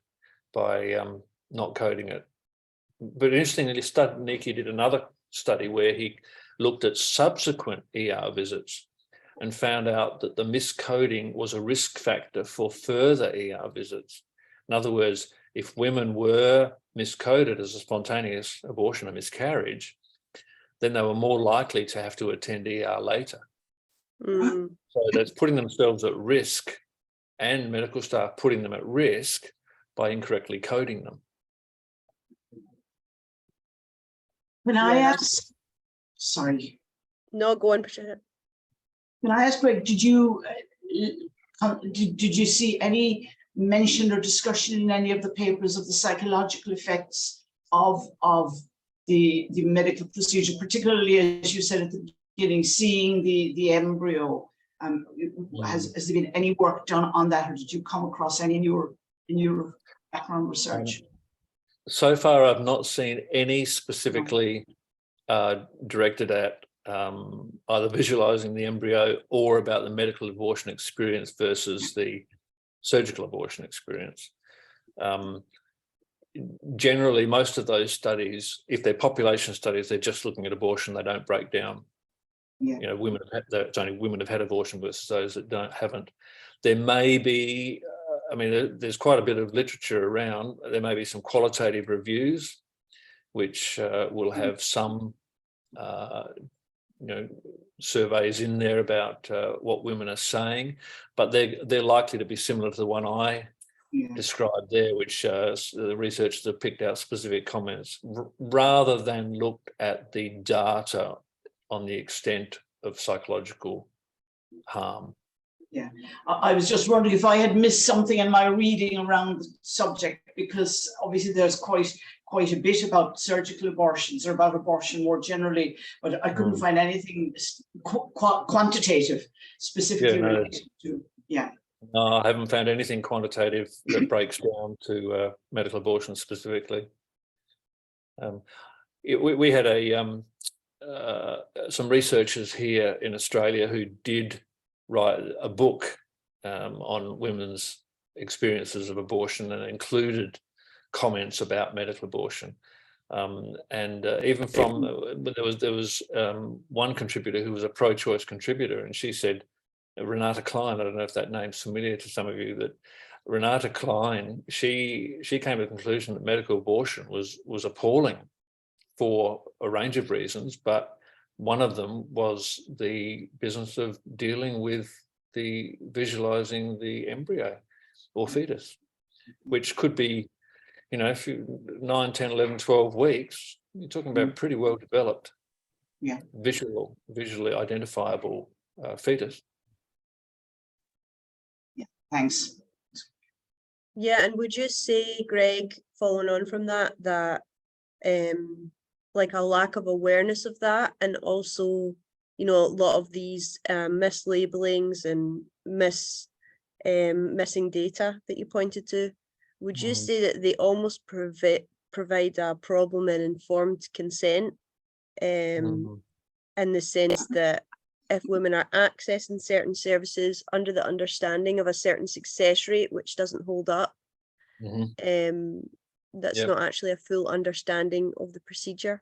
by not coding it. But interestingly, Nikki did another study where he looked at subsequent ER visits and found out that the miscoding was a risk factor for further ER visits. In other words, if women were miscoded as a spontaneous abortion or miscarriage, then they were more likely to have to attend ER later. So that's putting themselves at risk, and medical staff putting them at risk by incorrectly coding them. Can I ask? Sorry. No, go on, Patricia. Can I ask, Greg, did you see any mention or discussion in any of the papers of the psychological effects of the medical procedure, particularly, as you said at the beginning, seeing the embryo? Has there been any work done on that, or did you come across any in your background research? So far, I've not seen any specifically directed at either visualizing the embryo or about the medical abortion experience versus the surgical abortion experience. Generally, most of those studies, if they're population studies, they're just looking at abortion. They don't break down. You know, it's only women have had abortion versus those that haven't. There may be, I mean, there's quite a bit of literature around. There may be some qualitative reviews, which will have some, surveys in there about what women are saying, but they're likely to be similar to the one I described there, which the researchers have picked out specific comments rather than looked at the data on the extent of psychological harm. Yeah, I was just wondering if I had missed something in my reading around the subject, because obviously there's quite a bit about surgical abortions or about abortion more generally, but I couldn't find anything quantitative specifically related to. No, I haven't found anything quantitative that breaks down to medical abortion specifically. We had some researchers here in Australia who did write a book on women's experiences of abortion and included comments about medical abortion. And even from, there was one contributor who was a pro-choice contributor, and she said, Renata Klein, I don't know if that name's familiar to some of you, that Renata Klein, she came to the conclusion that medical abortion was appalling for a range of reasons, but one of them was the business of dealing with the visualizing the embryo or fetus, which could be, if you 9, 10, 11, 12 weeks, you're talking about pretty well developed, visually identifiable fetus. Thanks. Yeah, and would you say, Greg, following on from that like a lack of awareness of that, and also you know, a lot of these mislabelings and missing data that you pointed to, would you say that they almost provide a problem in informed consent, in the sense that if women are accessing certain services under the understanding of a certain success rate, which doesn't hold up, that's not actually a full understanding of the procedure?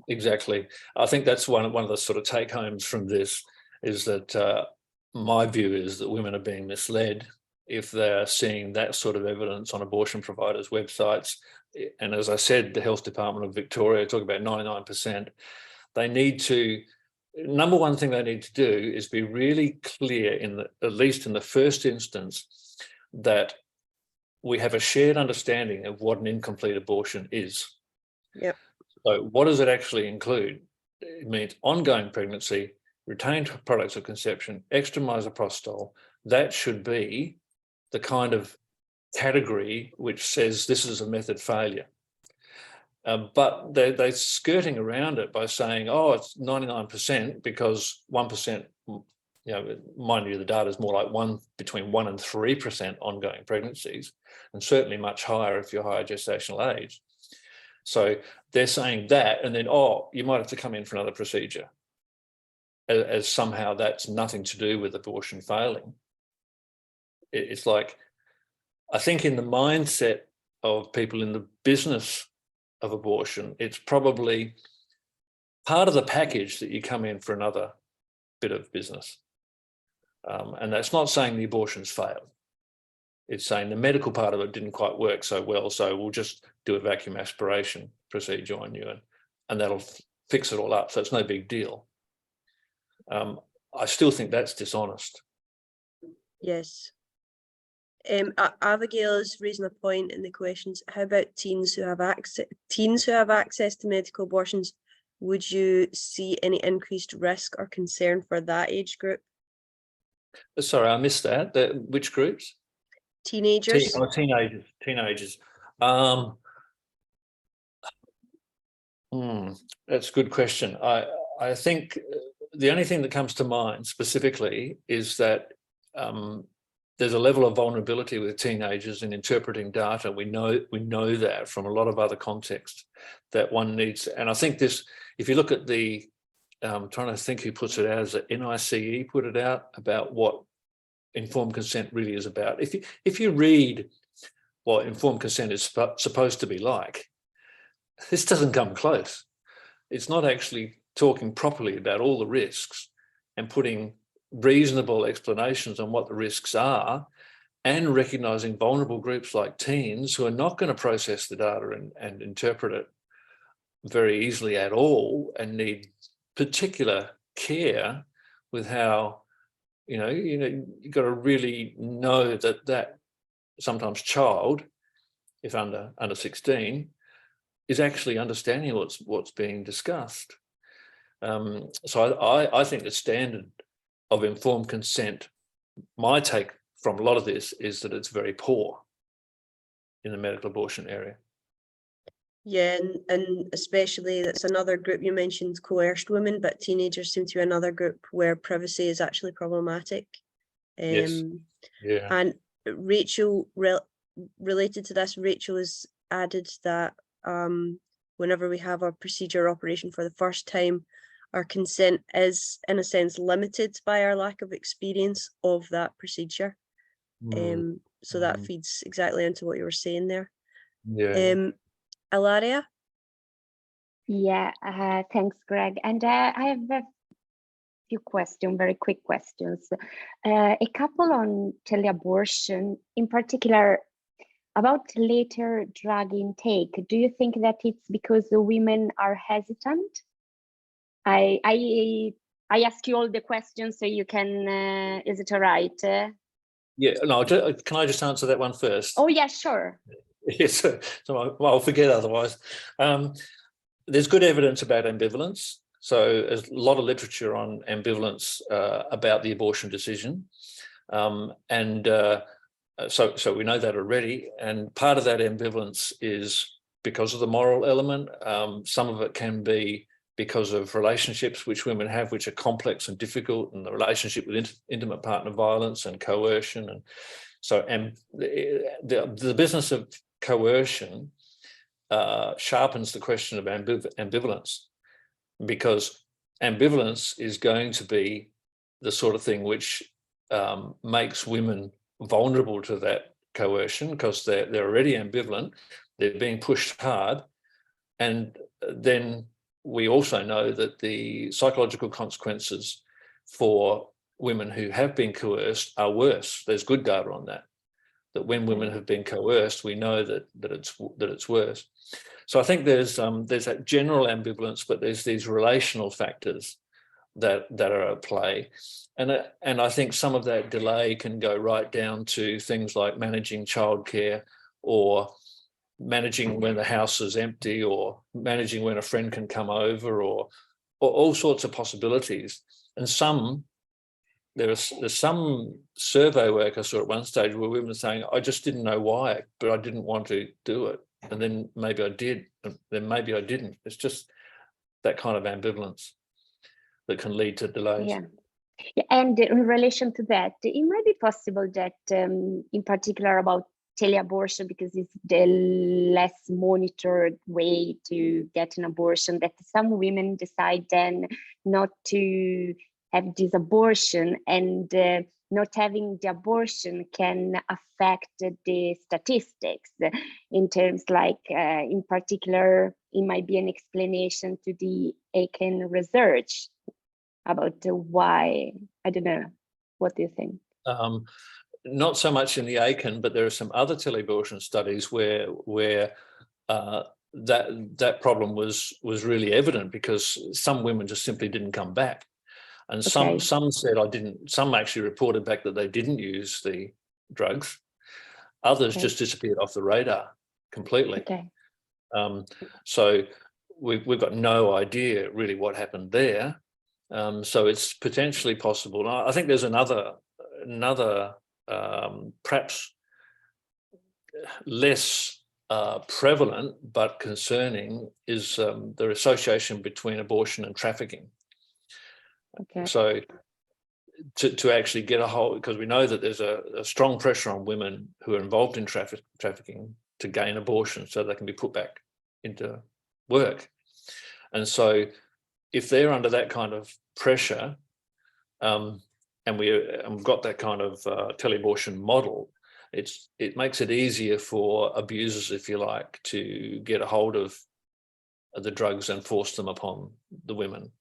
Exactly. I think that's one of the sort of take homes from this, is that my view is that women are being misled if they're seeing that sort of evidence on abortion providers' websites. And as I said, the Health Department of Victoria talk about 99%. They need to, number one thing they need to do is be really clear, at least in the first instance, that we have a shared understanding of what an incomplete abortion is. Yep. So what does it actually include? It means ongoing pregnancy, retained products of conception, extra misoprostol. That should be the kind of category which says this is a method failure. But they're skirting around it by saying, oh, it's 99% because 1%, you know, mind you, the data is more like between 1 and 3% ongoing pregnancies, and certainly much higher if you're higher gestational age. So they're saying that, and then, oh, you might have to come in for another procedure, as somehow that's nothing to do with abortion failing. It's like, I think in the mindset of people in the business of abortion, it's probably part of the package that you come in for another bit of business. And that's not saying the abortions failed. It's saying the medical part of it didn't quite work so well, so we'll just do a vacuum aspiration procedure on you and that'll fix it all up. So it's no big deal. I still think that's dishonest. Yes. Abigail is raising a point in the questions. How about teens who have access to medical abortions? Would you see any increased risk or concern for that age group? Sorry, I missed that. Which groups? Teenagers. Teenagers. That's a good question. I think the only thing that comes to mind specifically is that there's a level of vulnerability with teenagers in interpreting data. We know that from a lot of other contexts that one needs. And I think this, if you look at the, trying to think who puts it out, as the NICE put it out about what informed consent really is about. If you read what informed consent is supposed to be like, this doesn't come close. It's not actually talking properly about all the risks and putting reasonable explanations on what the risks are, and recognizing vulnerable groups like teens who are not going to process the data and interpret it very easily at all, and need particular care with how, you've got to really know that sometimes child, if under 16, is actually understanding what's being discussed. So I think the standard of informed consent, my take from a lot of this is that it's very poor in the medical abortion area. Yeah, and especially that's another group you mentioned, coerced women, but teenagers seem to be another group where privacy is actually problematic. Yes. Yeah. And Rachel, related to this, Rachel has added that whenever we have a procedure operation for the first time, our consent is, in a sense, limited by our lack of experience of that procedure. So that feeds exactly into what you were saying there. Yeah. Ilaria? Yeah, thanks, Greg. And I have a few questions, very quick questions. A couple on teleabortion, in particular, about later drug intake. Do you think that it's because the women are hesitant? I ask you all the questions so you can, is it all right? Yeah, no, can I just answer that one first? Oh, yeah, sure. Yes, so I'll forget otherwise. There's good evidence about ambivalence. So there's a lot of literature on ambivalence about the abortion decision. So we know that already. And part of that ambivalence is because of the moral element. Some of it can be because of relationships which women have, which are complex and difficult, and the relationship with intimate partner violence and coercion. And so, and the business of coercion sharpens the question of ambivalence, because ambivalence is going to be the sort of thing which makes women vulnerable to that coercion, because they're already ambivalent, they're being pushed hard. And then we also know that the psychological consequences for women who have been coerced are worse. There's good data on that when women have been coerced, we know that it's worse. So I think there's that general ambivalence, but there's these relational factors that are at play. And I think some of that delay can go right down to things like managing childcare, or managing when the house is empty, or managing when a friend can come over, or all sorts of possibilities. And there's some survey work I saw at one stage where women were saying, I just didn't know why, but I didn't want to do it. And then maybe I did, and then maybe I didn't. It's just that kind of ambivalence that can lead to delays. Yeah. And in relation to that, it might be possible that in particular about teleabortion, because it's the less monitored way to get an abortion, that some women decide then not to have this abortion, and not having the abortion can affect the statistics in terms like, in particular, it might be an explanation to the Aiken research about why. I don't know. What do you think? Not so much in the Aiken, but there are some other teleabortion studies where that problem was really evident, because some women just simply didn't come back. And some said some actually reported back that they didn't use the drugs. Others just disappeared off the radar completely. So we've got no idea really what happened there. So it's potentially possible. I think there's another perhaps less prevalent but concerning is the association between abortion and trafficking. So to actually get a hold, because we know that there's a strong pressure on women who are involved in trafficking to gain abortion so they can be put back into work. And so if they're under that kind of pressure, and we've got that kind of teleabortion model, it makes it easier for abusers, if you like, to get a hold of the drugs and force them upon the women.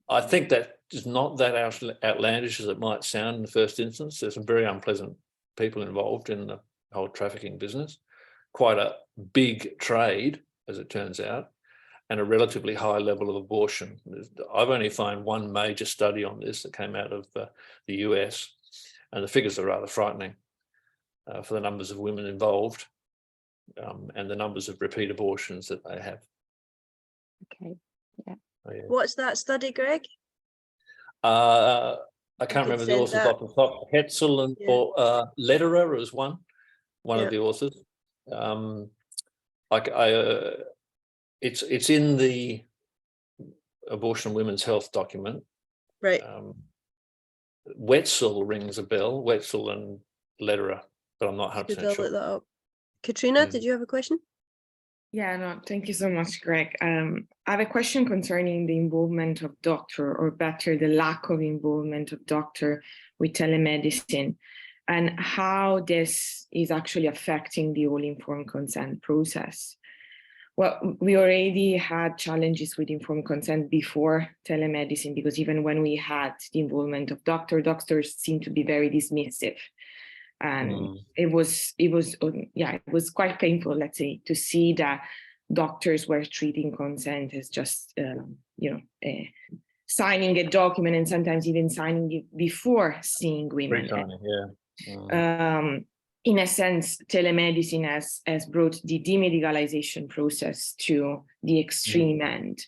I think that is not that outlandish as it might sound in the first instance. There's some very unpleasant people involved in the whole trafficking business, quite a big trade, as it turns out, and a relatively high level of abortion. I've only found one major study on this that came out of the US, and the figures are rather frightening for the numbers of women involved and the numbers of repeat abortions that they have. Okay, yeah. Oh, yeah. What's that study, Greg? I can't remember the authors off the top. Hetzel and Lederer is one of the authors. It's in the Abortion and Women's Health document. Right. Wetzel rings a bell, Wetzel and Lederer, but I'm not 100% sure. Look that up. Katrina, did you have a question? Yeah, no, thank you so much, Greg. I have a question concerning the involvement of doctor, or better, the lack of involvement of doctor with telemedicine, and how this is actually affecting the whole informed consent process. Well, we already had challenges with informed consent before telemedicine, because even when we had the involvement of doctors seemed to be very dismissive. And it was quite painful, let's say, to see that doctors were treating consent as just, signing a document, and sometimes even signing it before seeing women. In a sense, telemedicine has brought the demedicalization process to the extreme end.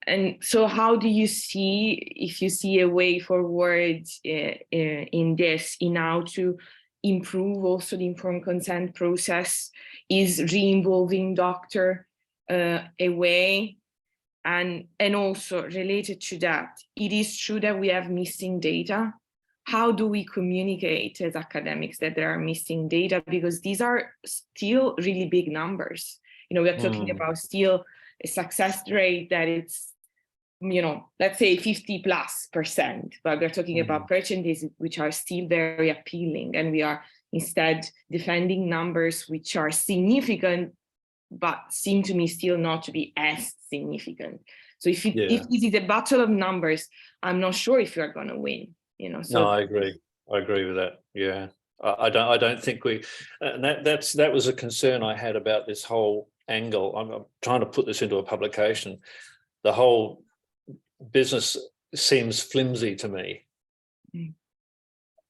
And so how do you see, if you see a way forward in this, in how to improve also the informed consent process? Is re-involving doctor a way? And also related to that, it is true that we have missing data. How do we communicate as academics that there are missing data? Because these are still really big numbers. You know, we're talking about still a success rate that it's, you know, let's say 50+%, but we're talking about percentages which are still very appealing. And we are instead defending numbers which are significant, but seem to me still not to be as significant. So if this is a battle of numbers, I'm not sure if you're going to win. You know, so no, I agree with that. Yeah, I don't think we, and that was a concern I had about this whole angle. I'm trying to put this into a publication. The whole business seems flimsy to me,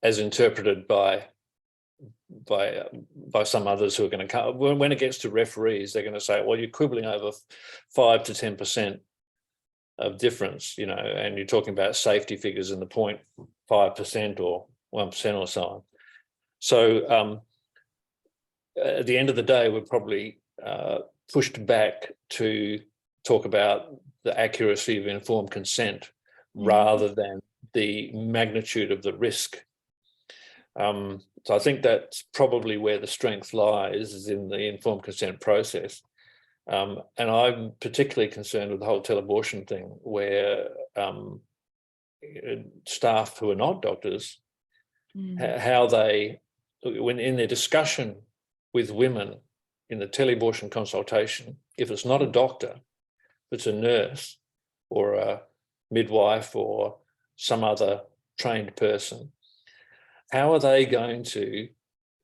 as interpreted by some others who are going to come. When it gets to referees, they're going to say, well, you're quibbling over 5 to 10% of difference, you know, and you're talking about safety figures in the 0.5% or 1% or so on. So at the end of the day, we're probably pushed back to talk about the accuracy of informed consent rather than the magnitude of the risk. So I think that's probably where the strength lies, is in the informed consent process. And I'm particularly concerned with the whole teleabortion thing, where staff who are not doctors, how they, when in their discussion with women in the teleabortion consultation, if it's not a doctor, if it's a nurse or a midwife or some other trained person, how are they going to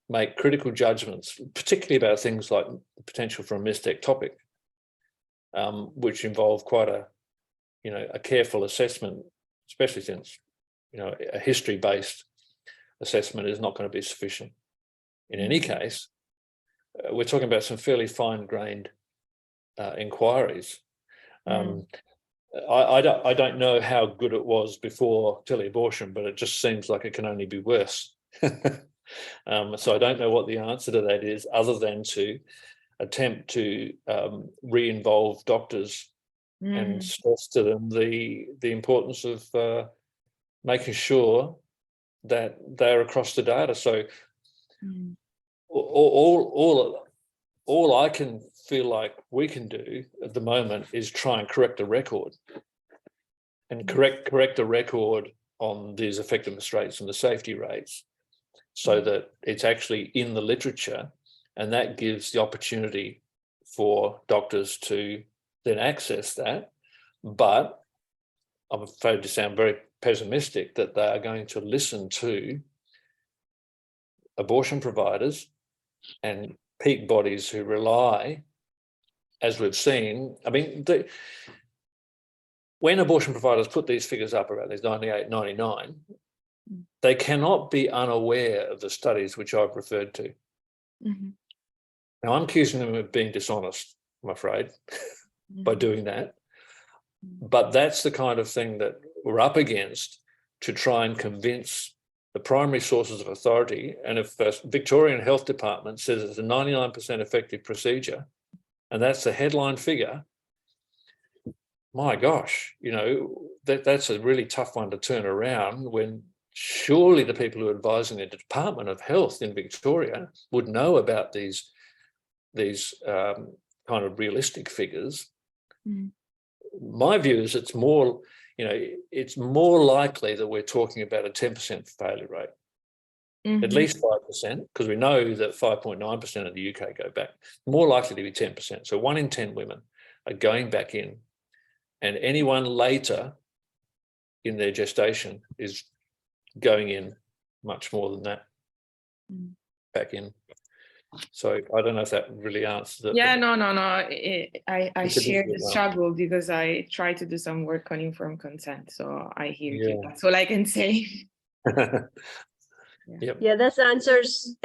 make critical judgments, particularly about things like the potential for a mastectomy, which involve quite a careful assessment, especially since, you know, a history-based assessment is not going to be sufficient. In any case, we're talking about some fairly fine-grained inquiries. I don't know how good it was before teleabortion, but it just seems like it can only be worse. So I don't know what the answer to that is, other than to attempt to re-involve doctors and stress to them the importance of making sure that they're across the data. So all I can feel like we can do at the moment is try and correct the record, and correct the record on these effectiveness rates and the safety rates, so that it's actually in the literature, and that gives the opportunity for doctors to then access that. But I'm afraid to sound very pessimistic that they are going to listen to abortion providers and peak bodies who rely, as we've seen. I mean, when abortion providers put these figures up about these 98, 99, they cannot be unaware of the studies which I've referred to. Now, I'm accusing them of being dishonest, I'm afraid, by doing that. But that's the kind of thing that we're up against, to try and convince the primary sources of authority. And if the Victorian Health Department says it's a 99% effective procedure, and that's the headline figure, my gosh, you know, that's a really tough one to turn around, when surely the people who are advising the Department of Health in Victoria would know about these kind of realistic figures. My view is it's more likely that we're talking about a 10% failure rate, at least 5%, because we know that 5.9% of the UK go back. More likely to be 10%. So 1 in 10 women are going back in, and anyone later in their gestation is going in much more than that, back in. So I don't know if that really answers it. Yeah, no. I share the struggle, because I try to do some work on informed consent. So I hear you. That's all I can say. Yeah, this answers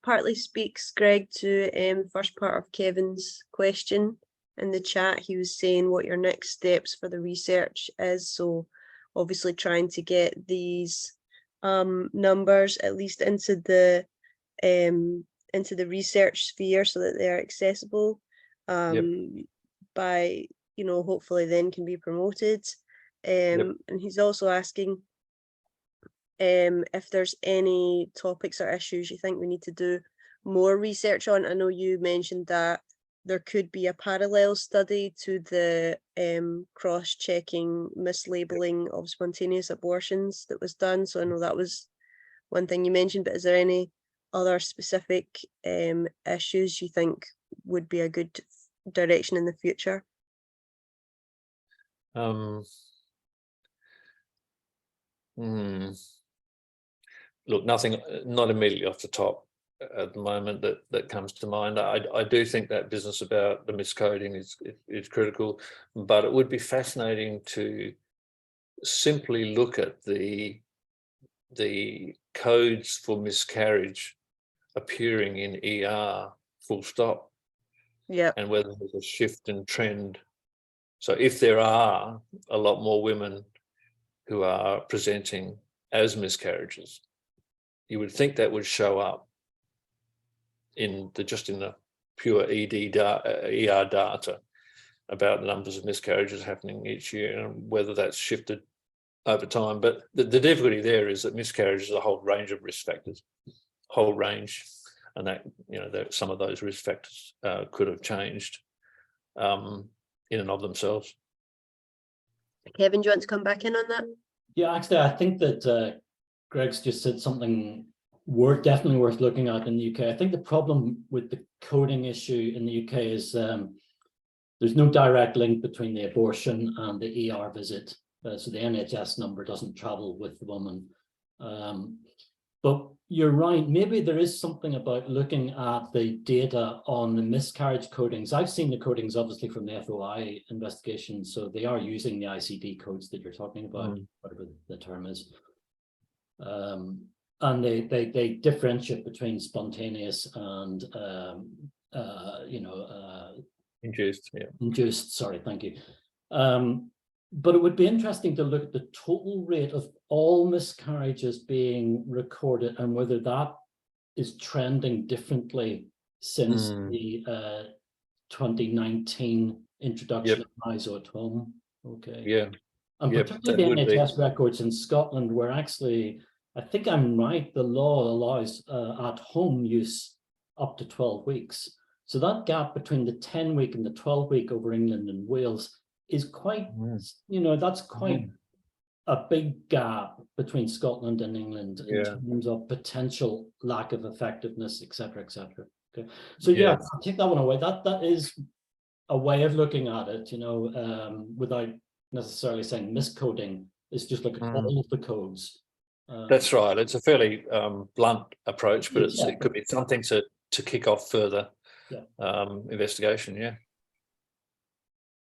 partly speaks, Greg, to first part of Kevin's question in the chat. He was saying what your next steps for the research is. So obviously trying to get these numbers at least into the research sphere, so that they're accessible by you know, hopefully then can be promoted. And he's also asking if there's any topics or issues you think we need to do more research on. I know you mentioned that there could be a parallel study to the cross-checking mislabeling of spontaneous abortions that was done. So I know that was one thing you mentioned, but is there any other specific issues you think would be a good direction in the future? Look, nothing, not immediately off the top at the moment that comes to mind. I do think that business about the miscoding is critical, but it would be fascinating to simply look at the codes for miscarriage appearing in ER full stop. Yeah. And whether there's a shift in trend. So if there are a lot more women who are presenting as miscarriages, you would think that would show up in the pure ER data about the numbers of miscarriages happening each year and whether that's shifted over time. But the difficulty there is that miscarriage is a whole range of risk factors, and that, you know, that some of those risk factors could have changed in and of themselves. Kevin, do you want to come back in on that? Yeah, actually, I think that Greg's just said something definitely worth looking at in the UK. I think the problem with the coding issue in the UK is there's no direct link between the abortion and the ER visit. So the NHS number doesn't travel with the woman. But you're right, maybe there is something about looking at the data on the miscarriage codings. I've seen the codings obviously from the FOI investigation, so they are using the ICD codes that you're talking about, whatever the term is. And they differentiate between spontaneous and induced. Yeah. Induced. Sorry, thank you. But it would be interesting to look at the total rate of all miscarriages being recorded and whether that is trending differently since the 2019 introduction of ISO at home. Okay. Yeah. And particularly the NHS records in Scotland, where actually, I think I'm right, the law allows at home use up to 12 weeks. So that gap between the 10-week and the 12-week over England and Wales is quite, you know, that's quite a big gap between Scotland and England in terms of potential lack of effectiveness, et cetera, et cetera. Okay. So yeah, I'll take that one away. That is a way of looking at it, you know, without necessarily saying miscoding. It's just look at all of the codes. That's right. It's a fairly blunt approach, but it could be something to kick off further investigation. Yeah.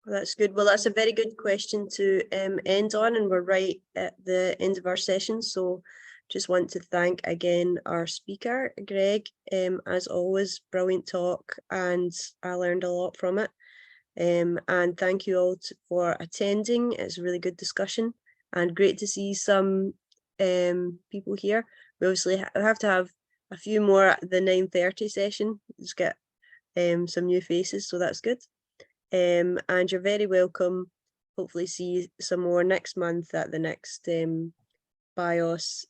Well, that's good. Well, that's a very good question to end on, and we're right at the end of our session. So just want to thank again our speaker, Greg. As always, brilliant talk, and I learned a lot from it. And thank you all for attending. It's a really good discussion and great to see some people here. We obviously have to have a few more at the 9:30 session. Just get some new faces, so that's good. And you're very welcome. Hopefully see some more next month at the next BIOS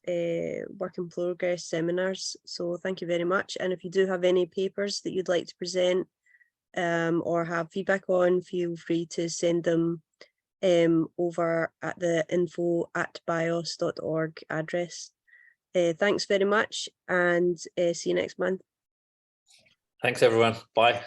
work in progress seminars. So thank you very much. And if you do have any papers that you'd like to present or have feedback on, feel free to send them over at the info@bios.org address. Thanks very much, and see you next month. Thanks, everyone. Bye.